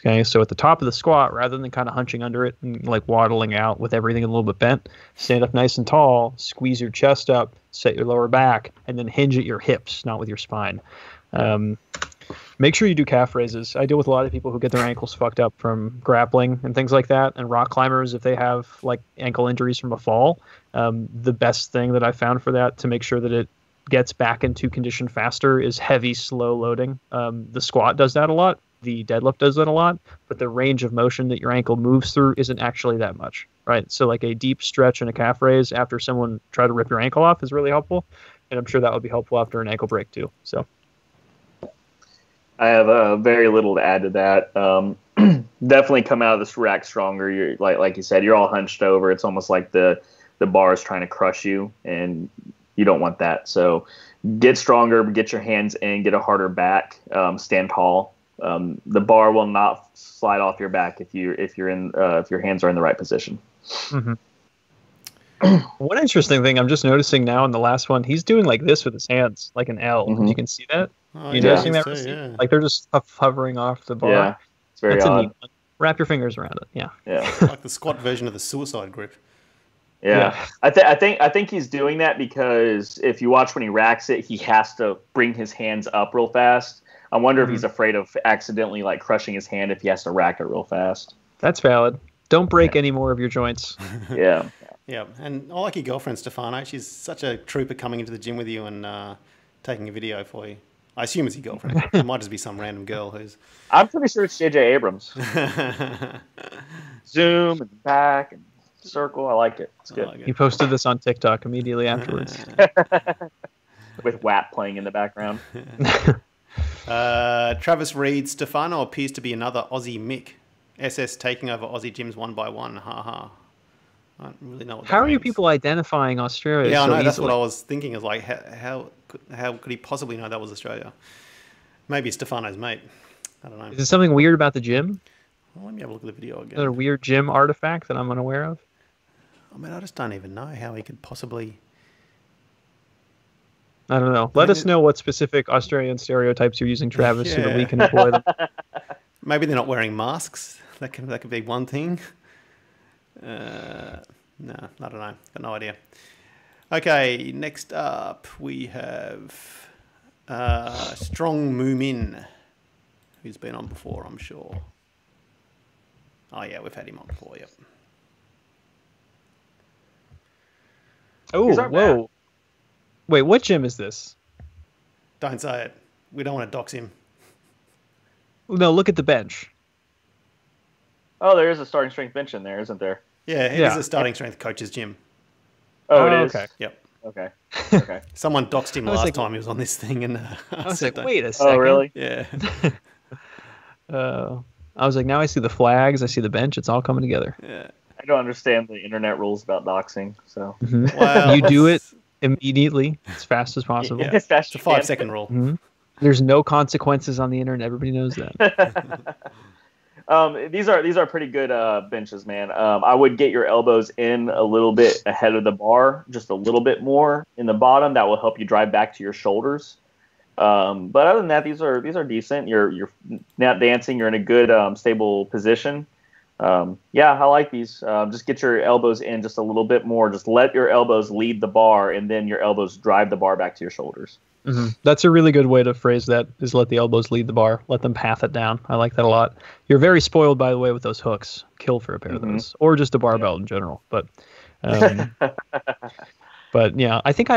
Okay, so at the top of the squat, rather than kind of hunching under it and waddling out with everything a little bit bent, stand up nice and tall, squeeze your chest up, set your lower back, and then hinge at your hips, not with your spine. Make sure you do calf raises. I deal with a lot of people who get their ankles fucked up from grappling and things like that, and rock climbers if they have ankle injuries from a fall. The best thing that I found for that to make sure that it gets back into condition faster is heavy, slow loading. The squat does that a lot. The deadlift does that a lot, but the range of motion that your ankle moves through isn't actually that much, right? So a deep stretch and a calf raise after someone tried to rip your ankle off is really helpful, and I'm sure that would be helpful after an ankle break too. So I have very little to add to that. Definitely come out of this rack stronger. You're like you said, you're all hunched over. It's almost like the bar is trying to crush you, and you don't want that. So get stronger, get your hands in, get a harder back, stand tall. The bar will not slide off your back if your hands are in the right position. Mm-hmm. One interesting thing I'm just noticing now in the last one, he's doing this with his hands, like an L. Mm-hmm. You can see that. Oh, You noticing that? Yeah. They're just hovering off the bar. Yeah, it's very That's odd. a neat one. Wrap your fingers around it. Yeah. Yeah. Like the squat version of the suicide grip. Yeah. I think he's doing that because if you watch when he racks it, he has to bring his hands up real fast. I wonder if he's afraid of accidentally crushing his hand if he has to rack it real fast. That's valid. Don't break any more of your joints. Yeah. Yeah, and I like your girlfriend, Stefano. She's such a trooper coming into the gym with you and taking a video for you. I assume it's your girlfriend. It might just be some random girl who's... I'm pretty sure it's JJ Abrams. Zoom and back and circle. I like it. It's good. Like it. He posted this on TikTok immediately afterwards. With WAP playing in the background. Travis Reed, Stefano appears to be another Aussie Mick. SS taking over Aussie gyms one by one. Ha ha. I don't really know what that How are you means. people identifying Australia? Yeah, I so know. That's easily? what I was thinking. Is how could he possibly know that was Australia? Maybe Stefano's mate. I don't know. Is there something weird about the gym? Well, let me have a look at the video again. Is there a weird gym artifact that I'm unaware of? I mean, I just don't even know how he could possibly... I don't know. Let us know what specific Australian stereotypes you're using, Travis, so that we can employ them. Maybe they're not wearing masks. That could be one thing. No, I don't know. Got no idea. Okay, next up we have Strong Moomin, who's been on before, I'm sure. Oh yeah, we've had him on before. Yep. Oh, whoa. Wait, what gym is this? Don't say it. We don't want to dox him. No, look at the bench. Oh, there is a starting strength bench in there, isn't there? Yeah, it is a starting strength coach's gym. Oh, it is? Okay. Yep. Okay. Okay. Someone doxed him I was last like- time he was on this thing, and I was like, wait a second. Oh, really? Yeah. I was like, now I see the flags, I see the bench, it's all coming together. Yeah. I don't understand the internet rules about doxing, so. Well, You do it immediately, as fast as possible. Yeah. As fast It's a as you can. 5-second rule. Mhm. There's no consequences on the internet. Everybody knows that. These are pretty good benches, man. I would get your elbows in a little bit ahead of the bar, just a little bit more in the bottom. That will help you drive back to your shoulders. But other than that, these are decent. You're not dancing. You're in a good stable position. Yeah, I like these. Just get your elbows in just a little bit more. Just let your elbows lead the bar, and then your elbows drive the bar back to your shoulders. Mm-hmm. That's a really good way to phrase that, is let the elbows lead the bar. Let them path it down. I like that a lot. You're very spoiled, by the way, with those hooks. Kill for a pair of those. Or just a barbell in general. But but yeah, I think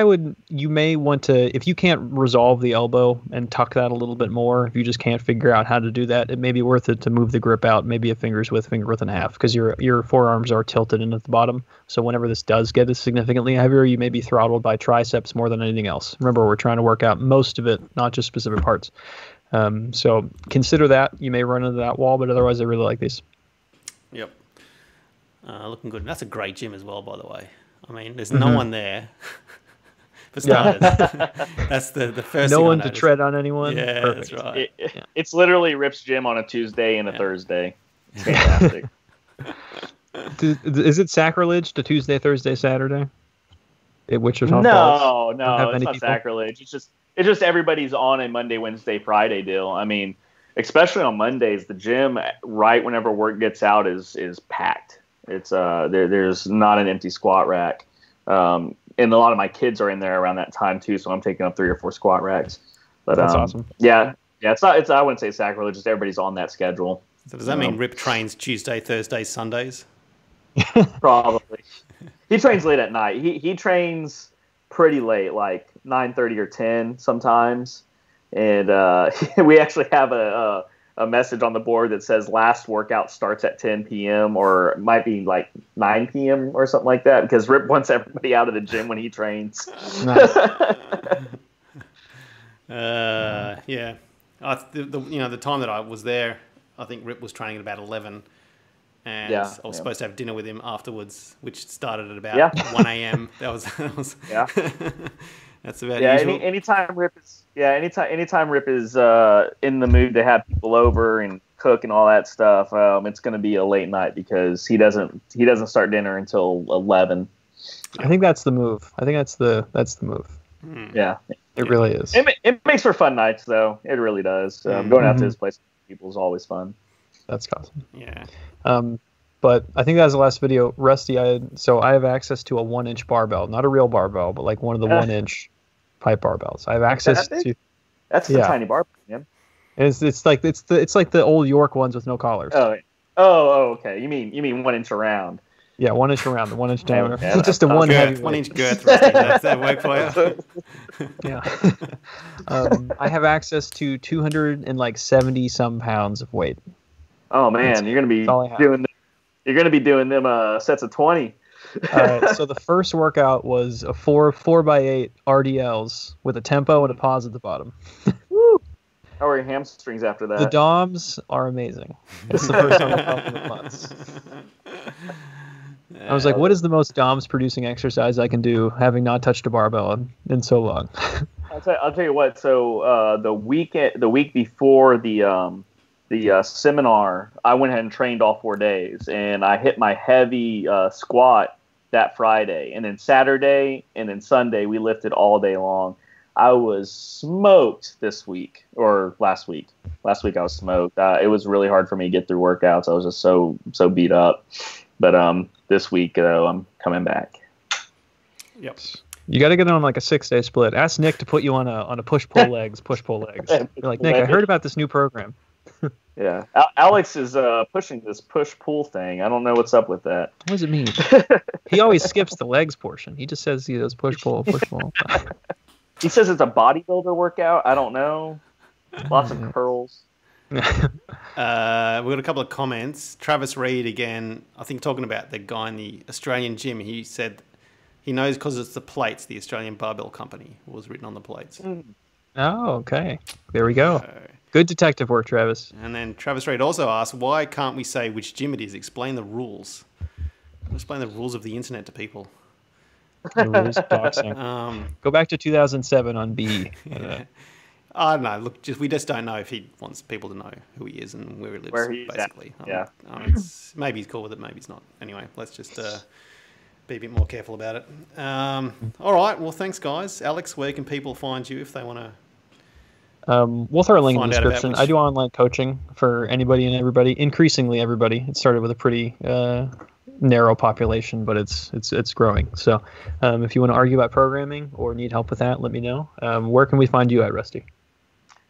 you may want to, if you can't resolve the elbow and tuck that a little bit more, if you just can't figure out how to do that, it may be worth it to move the grip out, maybe a finger's width and a half, because your forearms are tilted in at the bottom. So whenever this does get significantly heavier, you may be throttled by triceps more than anything else. Remember, we're trying to work out most of it, not just specific parts. So consider that. You may run into that wall, but otherwise I really like these. Yep. Looking good. That's a great gym as well, by the way. I mean, there's no one there. For starters, that's the first. No thing one I to noticed. tread on anyone. Yeah, Perfect. that's right. It's literally Rip's gym on a Tuesday and a Thursday. It's fantastic. Is it sacrilege to Tuesday, Thursday, Saturday? At Wichita Falls? No, it's not sacrilege. It's just everybody's on a Monday, Wednesday, Friday deal. I mean, especially on Mondays, the gym right whenever work gets out is packed. It's there's not an empty squat rack, and a lot of my kids are in there around that time too. So I'm taking up 3 or 4 squat racks. But that's awesome. Yeah. It's not. I wouldn't say sacrilege. Just everybody's on that schedule. So does that mean Rip trains Tuesday, Thursdays, Sundays? Probably. He trains late at night. He trains pretty late, like 9:30 or 10 sometimes. And we actually have a message on the board that says last workout starts at 10 p.m. or it might be like 9 p.m. or something like that, because Rip wants everybody out of the gym when he trains. Nice. Yeah. The time that I was there, I think Rip was training at about 11. And I was supposed to have dinner with him afterwards, which started at about 1 a.m. That was that's about usual. Anytime Rip is in the mood to have people over and cook and all that stuff, it's going to be a late night because he doesn't start dinner until 11. I think that's the move. I think that's the move. Yeah, it really is. It makes for fun nights, though. It really does. Going out to his place with people is always fun. That's awesome. Yeah. But I think that was the last video. Rusty, I have access to a 1-inch barbell, not a real barbell, but like one of the 1-inch pipe barbells. I have access to. That's the tiny barbell, man. And it's like the old York ones with no collars. Oh, okay. You mean 1 inch around? Yeah, 1 inch around, the 1-inch diameter. Yeah, just a one heavy 1-inch girth. Rusty. That's that work for you. Yeah. I have access to 270 some pounds of weight. Oh man, you're gonna be doing them sets of 20. All right, so the first workout was a 4x8 RDLs with a tempo and a pause at the bottom. Woo! How are your hamstrings after that? The DOMs are amazing. It's the first time I've felt them in months. I was like, what is the most DOMs producing exercise I can do, having not touched a barbell in so long? I'll tell you what. So the week before the seminar, I went ahead and trained all 4 days, and I hit my heavy squat that Friday, and then Saturday and then Sunday we lifted all day long. I was smoked this week, or last week. Last week I was smoked. It was really hard for me to get through workouts. I was just so beat up. But this week though, I'm coming back. Yep. You got to get on like a 6-day split. Ask Nick to put you on a push pull legs. You're like, Nick, I heard about this new program. Yeah, Alex is pushing this push-pull thing. I don't know what's up with that. What does it mean? He always skips the legs portion. He just says he does push-pull. He says it's a bodybuilder workout. I don't know. Lots of curls. got a couple of comments. Travis Reed again, I think talking about the guy in the Australian gym, he said he knows because it's the plates, the Australian Barbell Company was written on the plates. Oh, okay. There we go. Good detective work, Travis. And then Travis Reed also asked, why can't we say which gym it is? Explain the rules. Explain the rules of the internet to people. The rules of boxing. Go back to 2007 on B. I don't know. Look, we just don't know if he wants people to know who he is and where he lives, basically. Maybe he's cool with it, maybe he's not. Anyway, let's just be a bit more careful about it. All right. Well, thanks, guys. Alex, where can people find you if they want to? We'll throw a link in the description. I do online coaching for anybody and everybody, increasingly everybody. It started with a pretty narrow population, but it's growing. So if you want to argue about programming or need help with that, let me know. Where can we find you at, Rusty?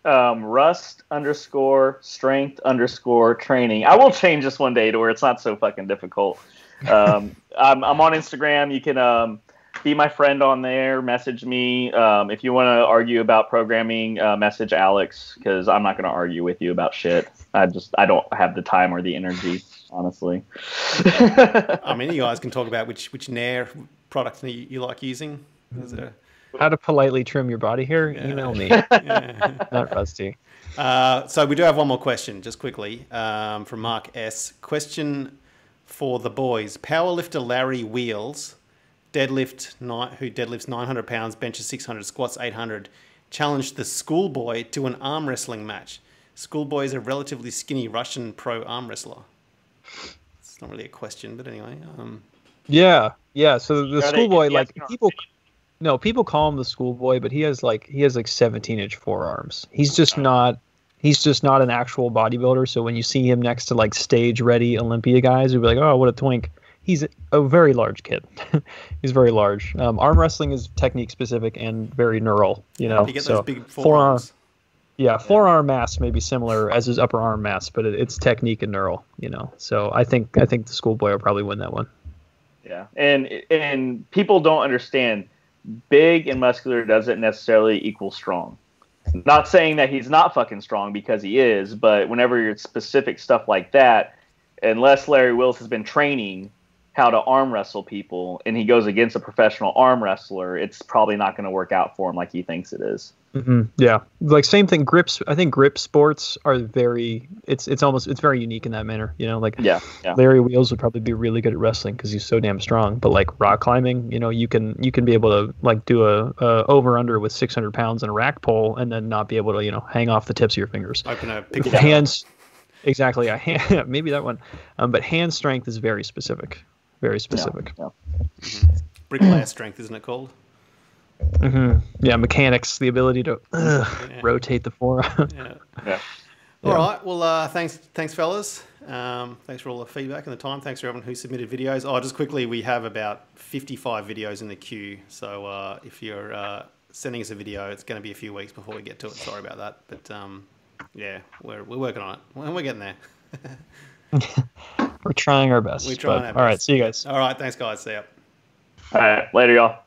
Rust_strength_training. I will change this one day to where it's not so fucking difficult. I'm on Instagram. You can be my friend on there. Message me. If you want to argue about programming, message Alex, because I'm not going to argue with you about shit. I don't have the time or the energy, honestly. I mean, you guys can talk about which Nair product you like using. How to politely trim your body hair? Yeah. Email me. Not Rusty. So we do have one more question, just quickly, from Mark S. Question for the boys. Powerlifter Larry Wheels, who deadlifts 900 pounds, benches 600, squats 800, challenged the Schoolboy to an arm wrestling match. Schoolboy is a relatively skinny Russian pro arm wrestler. It's not really a question, but anyway. Yeah. So the Schoolboy, like people call him the Schoolboy, but he has like 17-inch forearms. He's just not an actual bodybuilder. So when you see him next to like stage ready Olympia guys, you'll be like, oh, what a twink. He's a very large kid. He's very large. Arm wrestling is technique specific and very neural. You get those big forearms. Forearm mass may be similar as his upper arm mass, but it's technique and neural. So I think the Schoolboy will probably win that one. Yeah, and people don't understand. Big and muscular doesn't necessarily equal strong. Not saying that he's not fucking strong, because he is, but whenever you're specific stuff like that, unless Larry Wills has been training how to arm wrestle people and he goes against a professional arm wrestler, it's probably not going to work out for him like he thinks it is. Mm-hmm. Yeah. Like same thing. Grips. I think grip sports are it's very unique in that manner. Yeah. Larry Wheels would probably be really good at wrestling because he's so damn strong. But like rock climbing, you can be able to like do a over under with 600 pounds in a rack pole and then not be able to hang off the tips of your fingers. Open a pick hands. Exactly. Maybe that one. But hand strength is very specific. Very specific. Yeah. Bricklayer strength, isn't it called? Mm-hmm. Yeah, mechanics, the ability to rotate the forearm. Yeah. All right. Well, thanks, fellas. Thanks for all the feedback and the time. Thanks for everyone who submitted videos. Just quickly, we have about 55 videos in the queue. So if you're sending us a video, it's going to be a few weeks before we get to it. Sorry about that. But we're working on it. We're getting there. We're trying our best. We're trying our best. All right. See you guys. All right. Thanks, guys. See ya. All right. Later, y'all.